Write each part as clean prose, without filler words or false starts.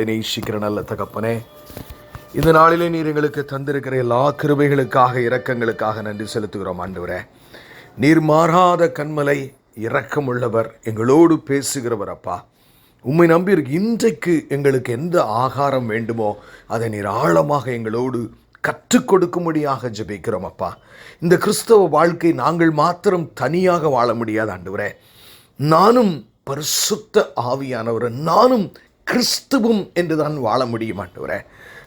எங்களை நேசிக்கிற நல்ல தகப்பனே, இந்த நாளிலே நீர் எங்களுக்கு தந்திருக்கிற எல்லா கிருபைகளுக்காக இரக்கங்களுக்காக நன்றி செலுத்துகிறோம். ஆண்டவரே, நீர் மாறாத கண்மலை, இரக்கமுள்ளவர், எங்களோடு பேசுகிறவர். அப்பா, உம்மை நம்பி இன்றைக்கு எங்களுக்கு எந்த ஆகாரம் வேண்டுமோ அதை நீர் ஆழமாக எங்களோடு கற்றுக் கொடுக்கும்படியாக ஜெபிக்கிறோம். அப்பா, இந்த கிறிஸ்தவ வாழ்க்கை நாங்கள் மாத்திரம் தனியாக வாழ முடியாது. ஆண்டவரே, நானும் பரிசுத்த ஆவியானவர், நானும் கிறிஸ்துவும் என்றுதான் வாழ முடியும். ஆண்டவரே,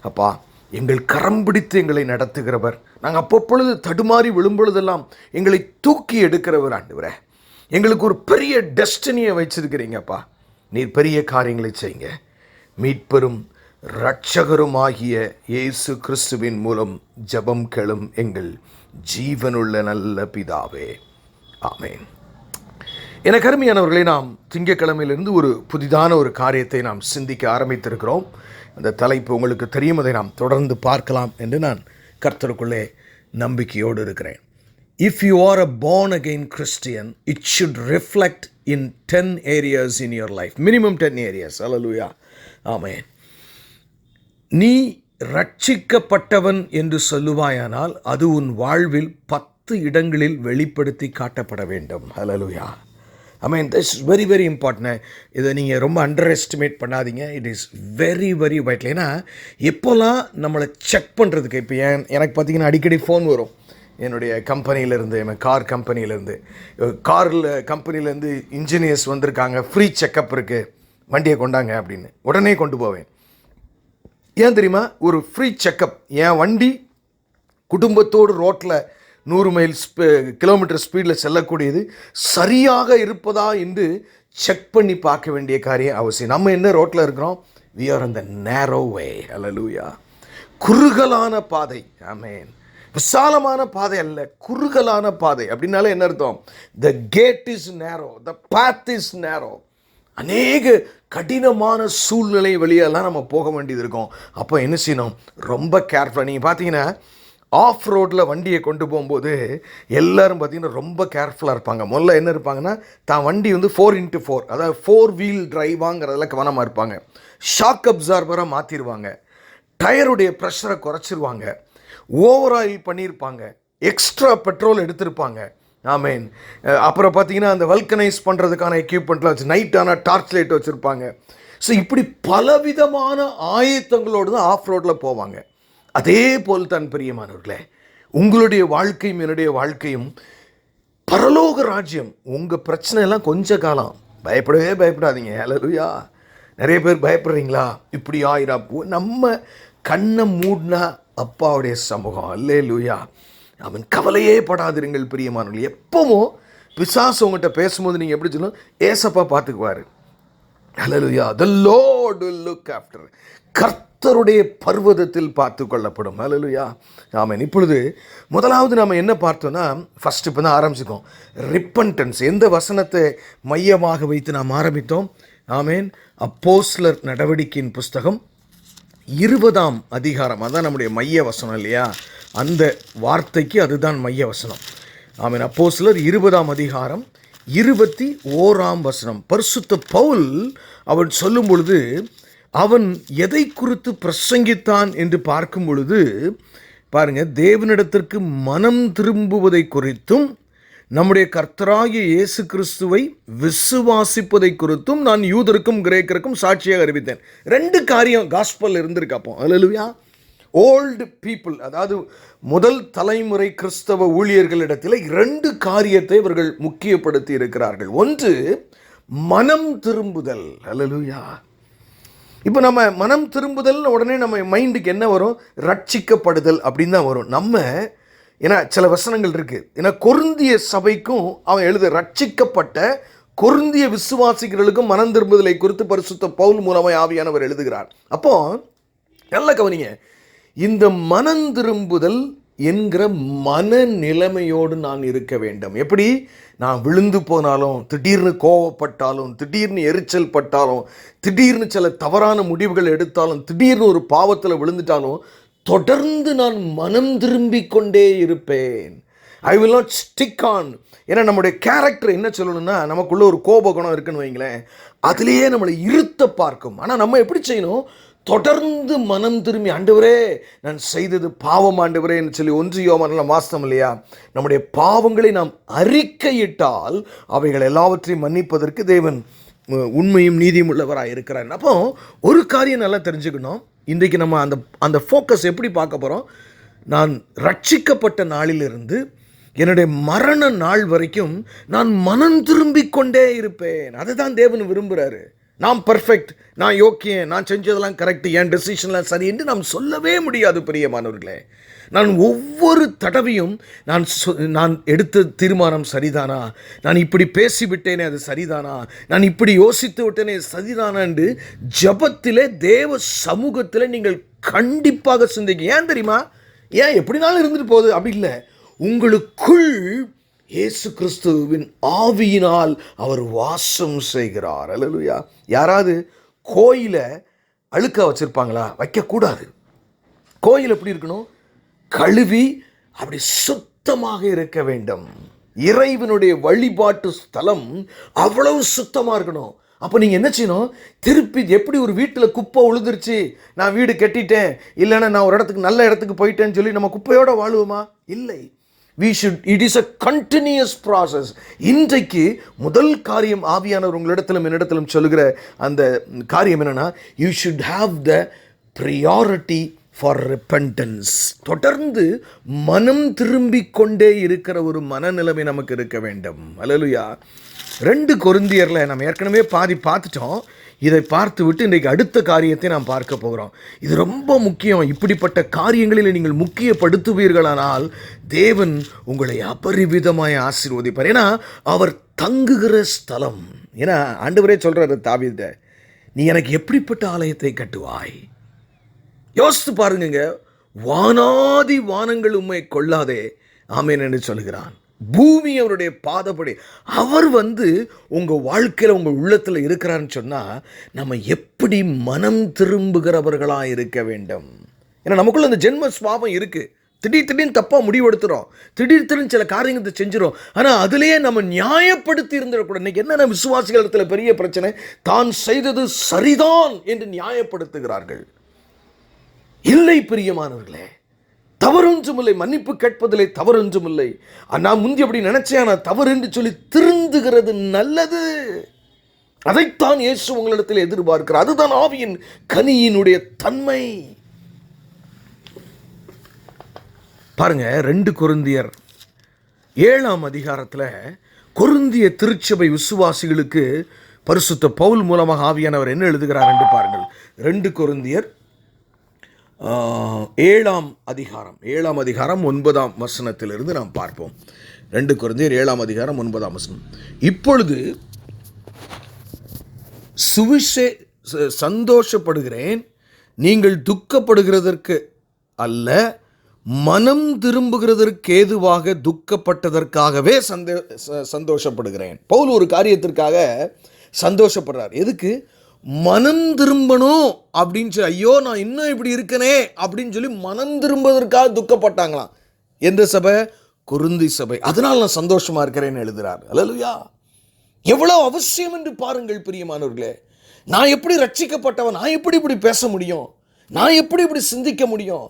அப்பா, எங்கள் கரம் பிடித்து எங்களை நடத்துகிறவர், நாங்கள் அப்பப்பொழுது தடுமாறி விழும்பொழுதெல்லாம் எங்களை தூக்கி எடுக்கிறவர். ஆண்டவரே, எங்களுக்கு ஒரு பெரிய டெஸ்டினியை வச்சிருக்கிறீங்கப்பா. நீர் பெரிய காரியங்களை செய்யுங்க. மீட்பெரும் இரட்சகருமாகிய இயேசு கிறிஸ்துவின் மூலம் ஜெபம் கேளும் எங்கள் ஜீவனுள்ள நல்ல பிதாவே, ஆமென். எனக்கு அருமையானவர்களே, நாம் திங்கட்கிழமையிலிருந்து ஒரு புதிதான ஒரு காரியத்தை நாம் சிந்திக்க ஆரம்பித்திருக்கிறோம். அந்த தலைப்பு உங்களுக்கு தெரியும், அதை நாம் தொடர்ந்து பார்க்கலாம் என்று நான் கர்த்தருக்குள்ளே நம்பிக்கையோடு இருக்கிறேன். If you are a born again Christian, it should reflect in 10 areas in your life. Minimum 10 areas. Hallelujah. Amen. நீ ரட்சிக்கப்பட்டவன் என்று சொல்லுவாயானால் அது உன் வாழ்வில் 10 இடங்களில் வெளிப்படுத்தி காட்டப்பட வேண்டும். Hallelujah. I mean, this is very very important. இதை நீங்கள் ரொம்ப அண்டர் எஸ்டிமேட் பண்ணாதீங்க. It is very very vital. ஏன்னா எப்போல்லாம் நம்மளை செக் பண்ணுறதுக்கு, இப்போ எனக்கு பார்த்தீங்கன்னா அடிக்கடி ஃபோன் வரும் என்னுடைய கம்பெனியிலேருந்து, என் கார் கம்பெனியிலேருந்து. காரில் கம்பெனிலேருந்து இன்ஜினியர்ஸ் வந்திருக்காங்க, ஃப்ரீ செக்கப் இருக்குது, வண்டியை கொண்டாங்க அப்படின்னு உடனே கொண்டு போவேன். ஏன் தெரியுமா? ஒரு ஃப்ரீ செக்கப். என் வண்டி குடும்பத்தோடு ரோட்டில் 100 மைல் கிலோமீட்டர் ஸ்பீடில் செல்லக்கூடியது சரியாக இருப்பதா என்று செக் பண்ணி பார்க்க வேண்டிய காரியம் அவசியம். நம்ம என்ன ரோட்டில் இருக்கிறோம்? we are on the narrow way. Hallelujah. குறுகலான பாதை. ஆமென். விசாலமான பாதை அல்ல, குறுகலான பாதை. அப்படின்னாலே என்ன அர்த்தம்? the gate is narrow, the path is narrow. அநேக கடினமான சூழ்நிலை வழியெல்லாம் நம்ம போக வேண்டியது இருக்கும். அப்போ என்ன செய்யணும்? ரொம்ப கேர்ஃபுல்லாக. நீங்கள் பார்த்தீங்கன்னா ஆஃப் ரோட்டில் வண்டியை கொண்டு போகும்போது எல்லோரும் பார்த்தீங்கன்னா ரொம்ப கேர்ஃபுல்லாக இருப்பாங்க. முதல்ல என்ன இருப்பாங்கன்னா, தான் வண்டி 4x4, அதாவது 4 வீல் டிரைவாங்கிறதுல கவனமாக இருப்பாங்க. ஷாக் அப்சார்பராக மாற்றிடுவாங்க, டயருடைய ப்ரெஷரை குறைச்சிருவாங்க, ஓவர் ஆயில் பண்ணியிருப்பாங்க, எக்ஸ்ட்ரா பெட்ரோல் எடுத்திருப்பாங்க. ஆமேன். அப்புறம் பார்த்தீங்கன்னா அந்த வல்கனைஸ் பண்ணுறதுக்கான எக்யூப்மெண்ட்லாம் வச்சு, நைட் ஆனால் டார்ச் லைட் வச்சுருப்பாங்க. ஸோ இப்படி பலவிதமான ஆயத்தங்களோடு தான் ஆஃப் ரோட்டில் போவாங்க. அதே போல் தான் பிரியமானவர்களே, உங்களுடைய வாழ்க்கையும் என்னுடைய வாழ்க்கையும் பரலோக ராஜ்யம். உங்கள் பிரச்சனை எல்லாம் கொஞ்ச காலம். பயப்படவே பயப்படாதீங்க. ஹல்லேலூயா. நிறைய பேர் பயப்படுறீங்களா? இப்படி ஆயிரா நம்ம கண்ணை மூடினா அப்பாவுடைய சமூகம். ஹல்லேலூயா. அவன் கவலையே படாதிருங்கள் பிரியமானவர்கள். எப்பவும் பிசாசு உங்கள்கிட்ட பேசும்போது நீங்கள் எப்படி சொல்லணும்? ஏசப்பா பார்த்துக்குவார். ஹல்லேலூயா. the Lord will look after. கர்த்தருடைய பர்வதத்தில் பார்த்து கொள்ளப்படும். ஹல்லேலூயா. ஆமென். இப்பொழுது முதலாவது நாம் என்ன பார்த்தோன்னா, ஃபஸ்ட்டு இப்போ தான் ஆரம்பிச்சிருக்கோம், ரிப்பன்டன்ஸ். எந்த வசனத்தை மையமாக வைத்து நாம் ஆரம்பித்தோம்? ஆமென். அப்போஸ்தலர் நடவடிக்கையின் புஸ்தகம் 20ஆம் அதிகாரம். அதான் நம்முடைய மைய வசனம் இல்லையா? அந்த வார்த்தைக்கு அதுதான் மைய வசனம். ஆமென். அப்போஸ்தலர் 20ஆம் அதிகாரம் 21ஆம் வசனம். பரிசுத்த பவுல் அவன் சொல்லும் பொழுது, அவன் எதை குறித்து பிரசங்கித்தான் என்று பார்க்கும் பொழுது பாருங்க, தேவனிடத்திற்கு மனம் திரும்புவதை குறித்தும் நம்முடைய கர்த்தராகிய இயேசு கிறிஸ்துவை விசுவாசிப்பதை குறித்தும் நான் யூதருக்கும் கிரேக்கருக்கும் சாட்சியாக அறிவித்தேன். 2 காரியம் காஸ்பல் இருந்திருக்கு. அப்போ ஹல்லேலூயா. ஓல்டு பீப்புள், அதாவது முதல் தலைமுறை கிறிஸ்தவ ஊழியர்களிடத்தில் 2 காரியத்தை இவர்கள் முக்கியப்படுத்தி இருக்கிறார்கள். ஒன்று, மனம் திரும்புதல். ஹல்லேலூயா. இப்போ நம்ம மனம் திரும்புதல் உடனே நம்ம மைண்டுக்கு என்ன வரும்? ரட்சிக்கப்படுதல் அப்படின்னு தான் வரும். நம்ம ஏன்னா சில வசனங்கள் இருக்குது. ஏன்னா கொரிந்திய சபைக்கும் அவன் எழுத ரட்சிக்கப்பட்ட கொரிந்திய விசுவாசிகளுக்கும் மனம் திரும்புதலை குறித்து பரிசுத்த பவுல் மூலமாய் ஆவியானவர் எழுதுகிறார். அப்போ நல்ல கவனிங்க, இந்த மனம் திரும்புதல் என்கிற மனநிலைமையோடு நான் இருக்க வேண்டும். எப்படி? நான் விழுந்து போனாலும், திடீர்னு கோவப்பட்டாலும், திடீர்னு எரிச்சல் பட்டாலும், திடீர்னு சில தவறான முடிவுகள் எடுத்தாலும், திடீர்னு ஒரு பாவத்தில் விழுந்துட்டாலும் தொடர்ந்து நான் மனம் திரும்பிக் கொண்டே இருப்பேன். I will not stick on. ஏன்னா நம்முடைய கேரக்டர் என்ன சொல்லணும்னா, நமக்குள்ள ஒரு கோப குணம் இருக்குன்னு வைங்களேன், அதுலேயே நம்மளை இருத்த பார்க்கும். ஆனால் நம்ம எப்படி செய்யணும்? தொடர்ந்து மனம் திரும்பி, ஆண்டவரே நான் செய்தது பாவம் ஆண்டவரேன்னு சொல்லி 1 யோவானில் வாசித்தோம் இல்லையா? நம்முடைய பாவங்களை நாம் அறிக்கையிட்டால் அவைகள் எல்லாவற்றையும் மன்னிப்பதற்கு தேவன் உண்மையும் நீதியும் உள்ளவராக இருக்கிறார். அப்போ ஒரு காரியம் நல்லா தெரிஞ்சுக்கணும். இன்றைக்கு நம்ம அந்த ஃபோக்கஸ் எப்படி பார்க்க போகிறோம்? நான் ரட்சிக்கப்பட்ட நாளிலிருந்து என்னுடைய மரண நாள் வரைக்கும் நான் மனம் திரும்பிக் கொண்டே இருப்பேன். அதுதான் தேவன் விரும்புகிறாரு. நான் பர்ஃபெக்ட், நான் யோக்கியன், நான் செஞ்சதெல்லாம் கரெக்ட், என் டெசிஷன்லாம் சரி என்று நாம் சொல்லவே முடியாது பிரியமானவர்களே. நான் ஒவ்வொரு தடவையும் நான் எடுத்த தீர்மானம் சரிதானா, நான் இப்படி பேசிவிட்டேனே அது சரிதானா, நான் இப்படி யோசித்து விட்டேனே சரிதானா என்று ஜபத்திலே தேவ சமூகத்தில் நீங்கள் கண்டிப்பாக சிந்திக்க. ஏன் தெரியுமா? ஏன் எப்படினாலும் இருந்துட்டு போகுது அப்படி இல்லை. உங்களுக்குள் இயேசு கிறிஸ்துவின் ஆவியினால் அவர் வாசம் செய்கிறார். அல்லேலூயா. யாராவது கோயிலை அழுக்க வச்சிருப்பாங்களா? வைக்கக்கூடாது. கோயில் எப்படி இருக்கணும்? கழுவி அப்படி சுத்தமாக இருக்க வேண்டும். இறைவனுடைய வழிபாட்டு ஸ்தலம் அவ்வளவு சுத்தமாக இருக்கணும். அப்போ நீங்கள் என்ன செய்யணும்? திருப்பி எப்படி ஒரு வீட்டில் குப்பை உழுதுருச்சு, நான் வீடு கட்டிட்டேன், இல்லைன்னா நான் ஒரு இடத்துக்கு நல்ல இடத்துக்கு போயிட்டேன்னு சொல்லி நம்ம குப்பையோடு வாழுவோமா? இல்லை. it is a continuous process. இன்றைக்கு முதல் காரியம் ஆவியானவர் உங்களிடத்திலும் என்னிடத்திலும் சொல்லுகிற அந்த காரியம் என்னன்னா, you should have the priority for repentance. தொடர்ந்து மனம் திரும்பிக் கொண்டே இருக்கிற ஒரு மனநிலைமை நமக்கு இருக்க வேண்டும். அல்லேலூயா. 2 கொரிந்தியரில் நம்ம ஏற்கனவே பாதி பார்த்துட்டோம். இதை பார்த்து விட்டு இன்றைக்கு அடுத்த காரியத்தை நாம் பார்க்க போகிறோம். இது ரொம்ப முக்கியம். இப்படிப்பட்ட காரியங்களில் நீங்கள் முக்கியப்படுத்துவீர்களானால் தேவன் உங்களை அபரிவிதமாய் ஆசீர்வதிப்பார். ஏன்னா அவர் தங்குகிற ஸ்தலம். ஏன்னா ஆண்டவரே சொல்கிறாரு தாவீதை, நீ எனக்கு எப்படிப்பட்ட ஆலயத்தை கட்டுவாய்? யோசித்து பாருங்க. வானாதி வானங்கள் உம்மை கொள்ளாதே ஆமென் என்று சொல்கிறான். பூமி அவருடைய பாதப்படி. அவர் உங்கள் வாழ்க்கையில் உங்கள் உள்ளத்தில் இருக்கிறான்னு சொன்னால் நம்ம எப்படி மனம் திரும்புகிறவர்களாக இருக்க வேண்டும். ஏன்னா நமக்குள்ள அந்த ஜென்ம சுபாவம் இருக்குது. திடீர்னு தப்பாக முடிவெடுத்துகிறோம், திடீர்னு சில காரியத்தை செஞ்சிடும். ஆனால் அதிலேயே நம்ம நியாயப்படுத்தி இருந்துடக்கூடாது. இன்றைக்கி என்னென்ன விசுவாசிகள் இடத்துல பெரிய பிரச்சனை, தான் செய்தது சரிதான் என்று நியாயப்படுத்துகிறார்கள். இல்லை பிரியமானவர்களே, தவறொன்றும் இல்லை. மன்னிப்பு கேட்பதில்லை, தவறொன்றும் இல்லை. நான் முந்தி அப்படி நினைச்சேன், நான் தவறு என்று சொல்லி திருந்துகிறது நல்லது. அதைத்தான் இயேசு உங்களிடத்தில் எதிர்பார்க்கிறார். அதுதான் ஆவியின் கனியினுடைய தன்மை. பாருங்க, 2 கொரிந்தியர் 7ஆம் அதிகாரத்தில் கொரிந்திய திருச்சபை விசுவாசிகளுக்கு பரிசுத்த பவுல் மூலமாக ஆவியானவர் என்ன எழுதுகிறார் என்று பாருங்கள். 2 கொரிந்தியர் 7ஆம் அதிகாரம் 9ஆம் வசனத்திலிருந்து நாம் பார்ப்போம். 2 கொரிந்தியர் 7ஆம் அதிகாரம் 9ஆம் வசனம். இப்பொழுது சந்தோஷப்படுகிறேன், நீங்கள் துக்கப்படுகிறதற்கு அல்ல, மனம் திரும்புகிறதற்கு ஏதுவாக துக்கப்பட்டதற்காகவே சந்தோஷப்படுகிறேன். பவுல் ஒரு காரியத்திற்காக சந்தோஷப்படுறார். எதுக்கு? மனம் திரும்பணும் அப்படின்னு சொல்லி, ஐயோ நான் இன்னும் இப்படி இருக்கனே அப்படின்னு சொல்லி மனம் திரும்புவதற்காக துக்கப்பட்டாங்களாம். எந்த சபை? கொரிந்தி சபை. அதனால் நான் சந்தோஷமா இருக்கிறேன்னு எழுதுறார். அல்லேலூயா. எவ்வளவு அவசியம் என்று பாருங்கள் பிரியமானவர்களே. நான் எப்படி ரட்சிக்கப்பட்டவன், நான் எப்படி இப்படி பேச முடியும், நான் எப்படி இப்படி சிந்திக்க முடியும்,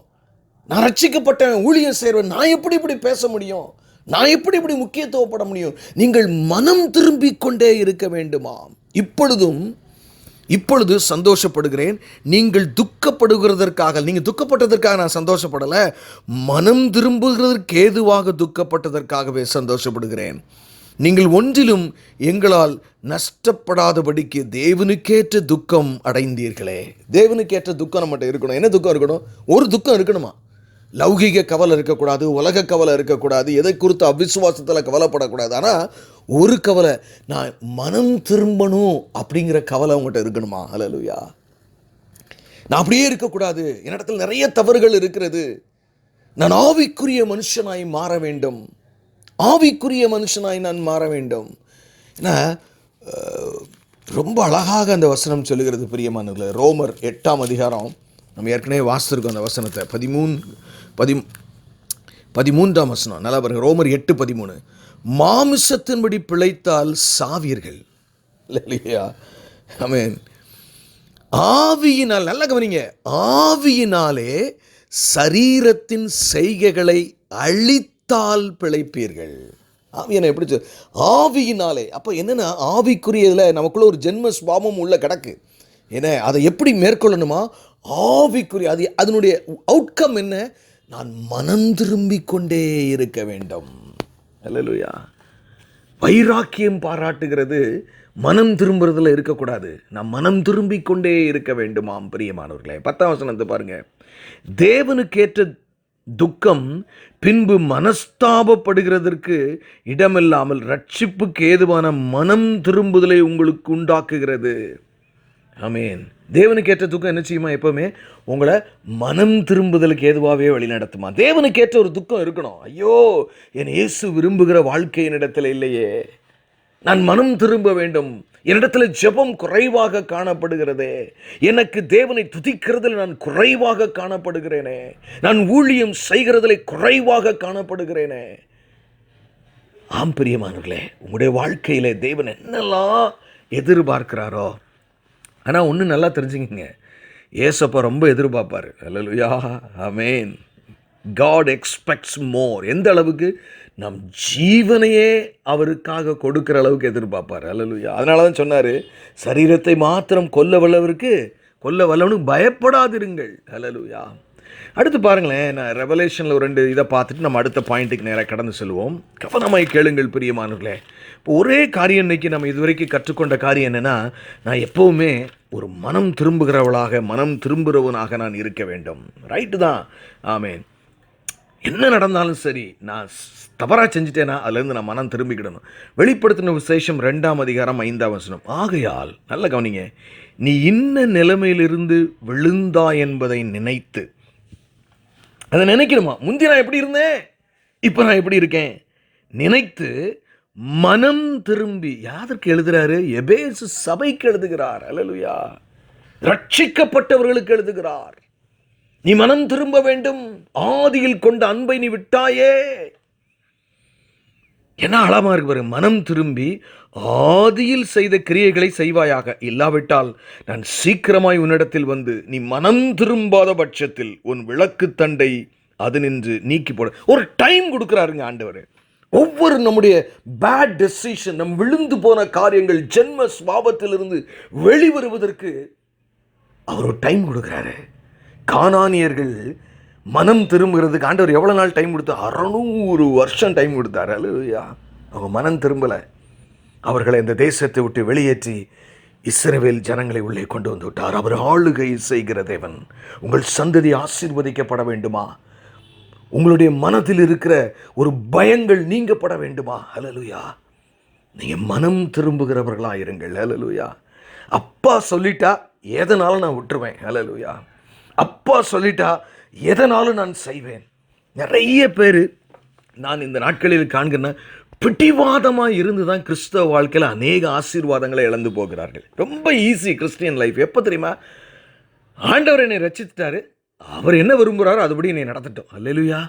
நான் ரட்சிக்கப்பட்டவன் ஊழியம் செய்கிறவன், நான் எப்படி இப்படி பேச முடியும், நான் எப்படி இப்படி முக்கியத்துவப்பட முடியும்? நீங்கள் மனம் திரும்பிக் கொண்டே இருக்க வேண்டுமா? இப்பொழுது சந்தோஷப்படுகிறேன், நீங்கள் துக்கப்பட்டதற்காக நான் சந்தோஷப்படலை, மனம் திரும்புகிறதற்கு ஏதுவாக துக்கப்பட்டதற்காகவே சந்தோஷப்படுகிறேன். நீங்கள் ஒன்றிலும் எங்களால் நஷ்டப்படாதபடிக்கு தேவனுக்கேற்ற துக்கம் அடைந்தீர்களே. தேவனுக்கேற்ற துக்கம் நம்மகிட்ட இருக்கணும். என்ன துக்கம் இருக்கணும்? ஒரு துக்கம் இருக்கணுமா? லௌகிக கவலை இருக்கக்கூடாது, உலக கவலை இருக்கக்கூடாது, எதை குறித்து அவிசுவாசத்தில் கவலைப்படக்கூடாது. ஆனால் ஒரு கவலை, நான் மனம் திரும்பணும் அப்படிங்கிற கவலை உங்கள்கிட்ட இருக்கணுமா? அல்லேலூயா. நான் அப்படியே இருக்கக்கூடாது, என்னிடத்தில் நிறைய தவறுகள் இருக்கிறது, நான் ஆவிக்குரிய மனுஷனாய் மாற வேண்டும், நான் மாற வேண்டும். ஏன்னா ரொம்ப அழகாக அந்த வசனம் சொல்லுகிறது பிரியமானவர்களே. ரோமர் 8ஆம் அதிகாரம் நம்ம ஏற்கனவே வாசித்திருக்கோம். அந்த வசனத்தை 13ஆம் வசனம் நல்லா பாருங்க. ரோமர் 8:13. மாமிசத்தின்படி பிழைத்தால் சாவீர்கள். இல்லையா? ஆமென். ஆவியினால், நல்லா கவனிங்க, ஆவியினாலே சரீரத்தின் செய்கைகளை அழித்தால் பிழைப்பீர்கள். ஆவியான எப்படி ஆவியினாலே. அப்போ என்னென்னா, ஆவிக்குரியதில் நமக்குள்ள ஒரு ஜென்ம சுபாவம் உள்ள கிடக்கு. ஏன்னா அதை எப்படி மேற்கொள்ளணுமா? ஆவிக்குரிய அது அதனுடைய அவுட்கம் என்ன? நான் மனம் திரும்பிக் கொண்டே இருக்க வேண்டும். அல்லேலூயா. வைராக்கியம் பாராட்டுகிறது மனம் திரும்புறதுல இருக்கக்கூடாது. நான் மனம் திரும்பிக் கொண்டே இருக்க வேண்டுமாம். பிரியமானவர்களே, 10ஆம் வசனத்தை பாருங்க. தேவனுக்கேற்ற துக்கம் பின்பு மனஸ்தாபப்படுகிறதற்கு இடமில்லாமல் ரட்சிப்புக்கு ஏதுவான மனம் திரும்புதலை உங்களுக்கு உண்டாக்குகிறது. ஆமேன். தேவனுக்கு ஏற்ற துக்கம் என்ன செய்யுமா? எப்பவுமே உங்களை மனம் திரும்புதலுக்கு ஏதுவாகவே வழி நடத்துமா. தேவனுக்கு ஏற்ற ஒரு துக்கம் இருக்கணும். ஐயோ, என் இயேசு விரும்புகிற வாழ்க்கை என்னிடத்தில் இல்லையே, நான் மனம் திரும்ப வேண்டும். என்னிடத்தில் ஜெபம் குறைவாக காணப்படுகிறதே, எனக்கு தேவனை துதிக்கிறதில் நான் குறைவாக காணப்படுகிறேனே, நான் ஊழியம் செய்கிறதில் குறைவாக காணப்படுகிறேனே. ஆம் பிரியமானவர்களே, உங்களுடைய வாழ்க்கையிலே தேவன் என்னெல்லாம் எதிர்பார்க்கிறாரோ. ஆனால் ஒன்று நல்லா தெரிஞ்சுக்கிங்க, ஏசப்பா ரொம்ப எதிர்பார்ப்பார். அல்லேலூயா, ஆமென். காட் எக்ஸ்பெக்ட்ஸ் மோர். எந்த அளவுக்கு? நம் ஜீவனையே அவருக்காக கொடுக்கிற அளவுக்கு எதிர்பார்ப்பார். அல்லேலூயா. அதனால தான் சொன்னார், சரீரத்தை மாத்திரம் கொல்ல வல்லவனுக்கு பயப்படாதிருங்கள். அல்லேலூயா. அடுத்து பாருங்களேன், நான் ரெவலேஷனில் ஒரு 2 இதை பார்த்துட்டு நம்ம அடுத்த பாயிண்ட்டுக்கு நேராக கடந்து செல்வோம். கவனமாய் கேளுங்கள் பிரியமானவர்களே. இப்போ ஒரே காரியம் இன்றைக்கி நம்ம இதுவரைக்கும் கற்றுக்கொண்ட காரியம் என்னென்னா, நான் எப்போவுமே ஒரு மனம் திரும்புகிறவளாக, மனம் திரும்புகிறவனாக நான் இருக்க வேண்டும். ரைட்டு தான், ஆமேன். என்ன நடந்தாலும் சரி, நான் தவறாக செஞ்சுட்டேன்னா அதுலேருந்து நான் மனம் திரும்பிக்கிடணும். வெளிப்படுத்தின விசேஷம் 2ஆம் அதிகாரம் 5ஆம் வசனம். ஆகையால் நல்ல கவனிங்க, நீ இன்ன நிலைமையிலிருந்து விழுந்தா என்பதை நினைத்து, அதை நினைக்கணுமா? முந்தி நான் எப்படி இருந்தேன், இப்போ நான் எப்படி இருக்கேன் நினைத்து மனம் திரும்பி. யாதற்கு எழுதுகிறாரு? எபேசு சபைக்கு எழுதுகிறார். அல்லேலூயா. ரட்சிக்கப்பட்டவர்களுக்கு எழுதுகிறார். நீ மனம் திரும்ப வேண்டும். ஆதியில் கொண்ட அன்பை நீ விட்டாயே. என்ன அழகா இருக்கு பாரு. மனம் திரும்பி ஆதியில் செய்த கிரியைகளை செய்வாயாக, இல்லாவிட்டால் நான் சீக்கிரமாய் உன்னிடத்தில் வந்து நீ மனம் திரும்பாத பட்சத்தில் உன் விளக்கு தண்டை அது நின்று நீக்கி போட. ஒரு டைம் கொடுக்குறாருங்க ஆண்டவர். ஒவ்வொரு நம்முடைய பேட் டெசிஷன், நம் விழுந்து போன காரியங்கள், ஜென்ம சுபாவத்திலிருந்து வெளிவருவதற்கு அவர் ஒரு டைம் கொடுக்குறாரு. கானானியர்கள் மனம் திரும்புகிறதுக்கு ஆண்டவர் எவ்வளோ நாள் டைம் கொடுத்தார்? 600 வருஷம் டைம் கொடுத்தார். அல்லேலூயா. அவங்க மனம் திரும்பலை. அவர்களை இந்த தேசத்தை விட்டு வெளியேற்றி இஸ்ரவேல் ஜனங்களை உள்ளே கொண்டு வந்து விட்டார். அவர் ஆளுகை செய்கிற தேவன். உங்கள் சந்ததி ஆசீர்வதிக்கப்பட வேண்டுமா? உங்களுடைய மனதில் இருக்கிற ஒரு பயங்கள் நீங்கப்பட வேண்டுமா? அல்லேலூயா. நீங்கள் மனம் திரும்புகிறவர்களாக இருங்கள். அல்லேலூயா. அப்பா சொல்லிட்டா எதனாலும் நான் விட்டுருவேன். அல்லேலூயா. அப்பா சொல்லிட்டா எதனாலும் நான் செய்வேன். நிறைய பேர் நான் இந்த நாட்களில் காண்கிறேன்னா, பிடிவாதமாக இருந்து தான் கிறிஸ்தவ வாழ்க்கையில் அநேக ஆசீர்வாதங்களை இழந்து போகிறார்கள். ரொம்ப ஈஸி கிறிஸ்டியன் லைஃப். எப்போ தெரியுமா? ஆண்டவர் என்னை ரட்சித்துட்டாரு, அவர் என்ன விரும்புகிறாரோ அதுபடி என்னை நடத்தட்டும். அல்லேலூயா.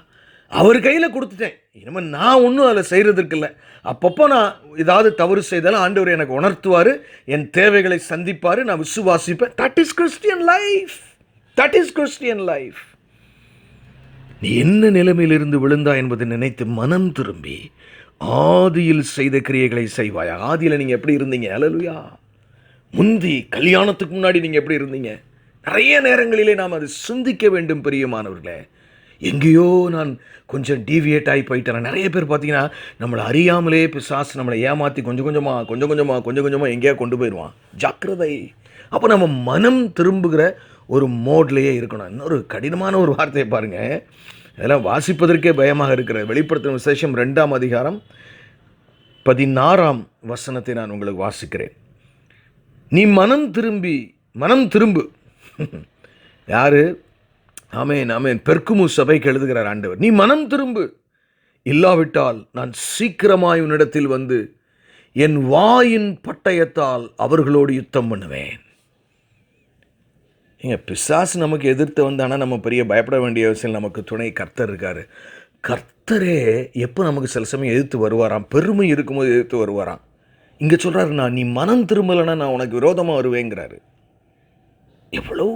அவர் கையில் கொடுத்துட்டேன், இனிமேல் நான் ஒன்றும் அதில் செய்கிறதுக்கு இல்லை. அப்பப்போ நான் ஏதாவது தவறு செய்தாலும் ஆண்டவர் எனக்கு உணர்த்துவார், என் தேவைகளை சந்திப்பார், நான் விசுவாசிப்பேன். That is Christian life. That is Christian life. நீ என்ன நிலைமையிலிருந்து விழுந்தா என்பதை நினைத்து மனம் திரும்பி ஆதியில் செய்த கிரியைகளை செய்வாயா. ஆதியில் நீங்கள் எப்படி இருந்தீங்க? அல்லேலூயா. முந்தி கல்யாணத்துக்கு முன்னாடி நீங்கள் எப்படி இருந்தீங்க? நிறைய நேரங்களிலே நாம் அதை சிந்திக்க வேண்டும் பிரியமானவர்களே. எங்கேயோ நான் கொஞ்சம் டீவியேட் ஆகி போயிட்டேன். நிறைய பேர் பார்த்தீங்கன்னா, நம்மளை அறியாமலே பிசாசு நம்மளை ஏமாற்றி கொஞ்சம் கொஞ்சமாக எங்கேயா கொண்டு போயிடுவான். ஜாக்கிரதை. அப்போ நம்ம மனம் திரும்புகிற ஒரு மோட்லேயே இருக்கணும். இன்னொரு கடினமான ஒரு வார்த்தையை பாருங்கள், இதெல்லாம் வாசிப்பதற்கே பயமாக இருக்கிறது. வெளிப்படுத்தின விசேஷம் 2ஆம் அதிகாரம் 16ஆம் வசனத்தை நான் உங்களுக்கு வாசிக்கிறேன். நீ மனம் திரும்பு. யாரு? ஆமேன், ஆமேன். பெர்குமு சபைக்கு எழுதுகிறார் ஆண்டவர். நீ மனம் திரும்பு, இல்லாவிட்டால் நான் சீக்கிரமாய் உன்னிடத்தில் வந்து என் வாயின் பட்டயத்தால் அவர்களோடு யுத்தம் பண்ணுவேன். பிசாசு நமக்கு எதிர்த்து வந்தானா நம்ம பெரிய பயப்பட வேண்டிய அவசியம். நமக்கு துணை கர்த்தர் இருக்கார். கர்த்தரே எப்போ நமக்கு சில சமயம் எதிர்த்து வருவாராம், பெருமை இருக்கும்போது எதிர்த்து வருவாராம். இங்கே சொல்கிறாரு, நீ மனம் திரும்பலைன்னா நான் உனக்கு விரோதமாக வருவேங்கிறாரு. எவ்வளோ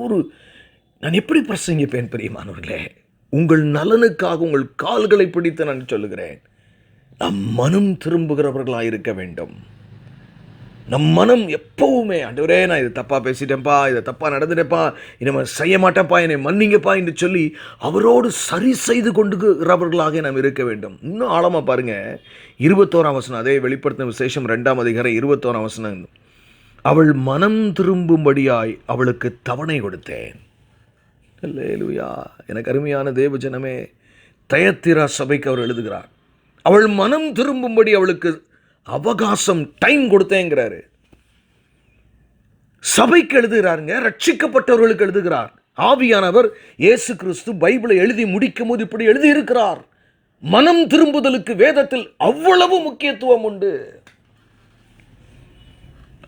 நான் எப்படி பிரசங்கிப்பேன் பிரியமானவர்களே? உங்கள் நலனுக்காக உங்கள் கால்களை பிடித்து நான் சொல்லுகிறேன், நம் மனம் திரும்புகிறவர்களாக இருக்க வேண்டும். நம் மனம் எப்பவுமே, ஆண்டவரே நான் இதை தப்பாக பேசிட்டேன்ப்பா, இதை தப்பாக நடந்துட்டேன்ப்பா, இனிமே செய்ய மாட்டேன்ப்பா, என்னை மன்னிங்கப்பா என்று சொல்லி அவரோடு சரி செய்து கொண்டுகிறவர்களாக நாம் இருக்க வேண்டும். இன்னும் ஆழமாக பாருங்கள், 21ஆம் வசனம், அதே வெளிப்படுத்தின விசேஷம் 2ஆம் அதிகாரம் 21ஆம் வசனம். அவள் மனம் திரும்பும்படியாய் அவளுக்கு தவணை கொடுத்தேன். அல்லேலூயா. எனக்கு அருமையான தேவஜனமே, தயத்திரா சபைக்கு அவர் எழுதுகிறார், அவள் மனம் திரும்பும்படி அவளுக்கு அவகாசம், டைம் கொடுத்தேங்கிறாரு. சபைக்கு எழுதுகிறாருங்க, ரட்சிக்கப்பட்டவர்களுக்கு எழுதுகிறார். ஆவியானவர் இயேசு கிறிஸ்து பைபிளை எழுதி முடிக்கும் போது இப்படி எழுதியிருக்கிறார், மனம் திரும்புதலுக்கு வேதத்தில் அவ்வளவு முக்கியத்துவம் உண்டு.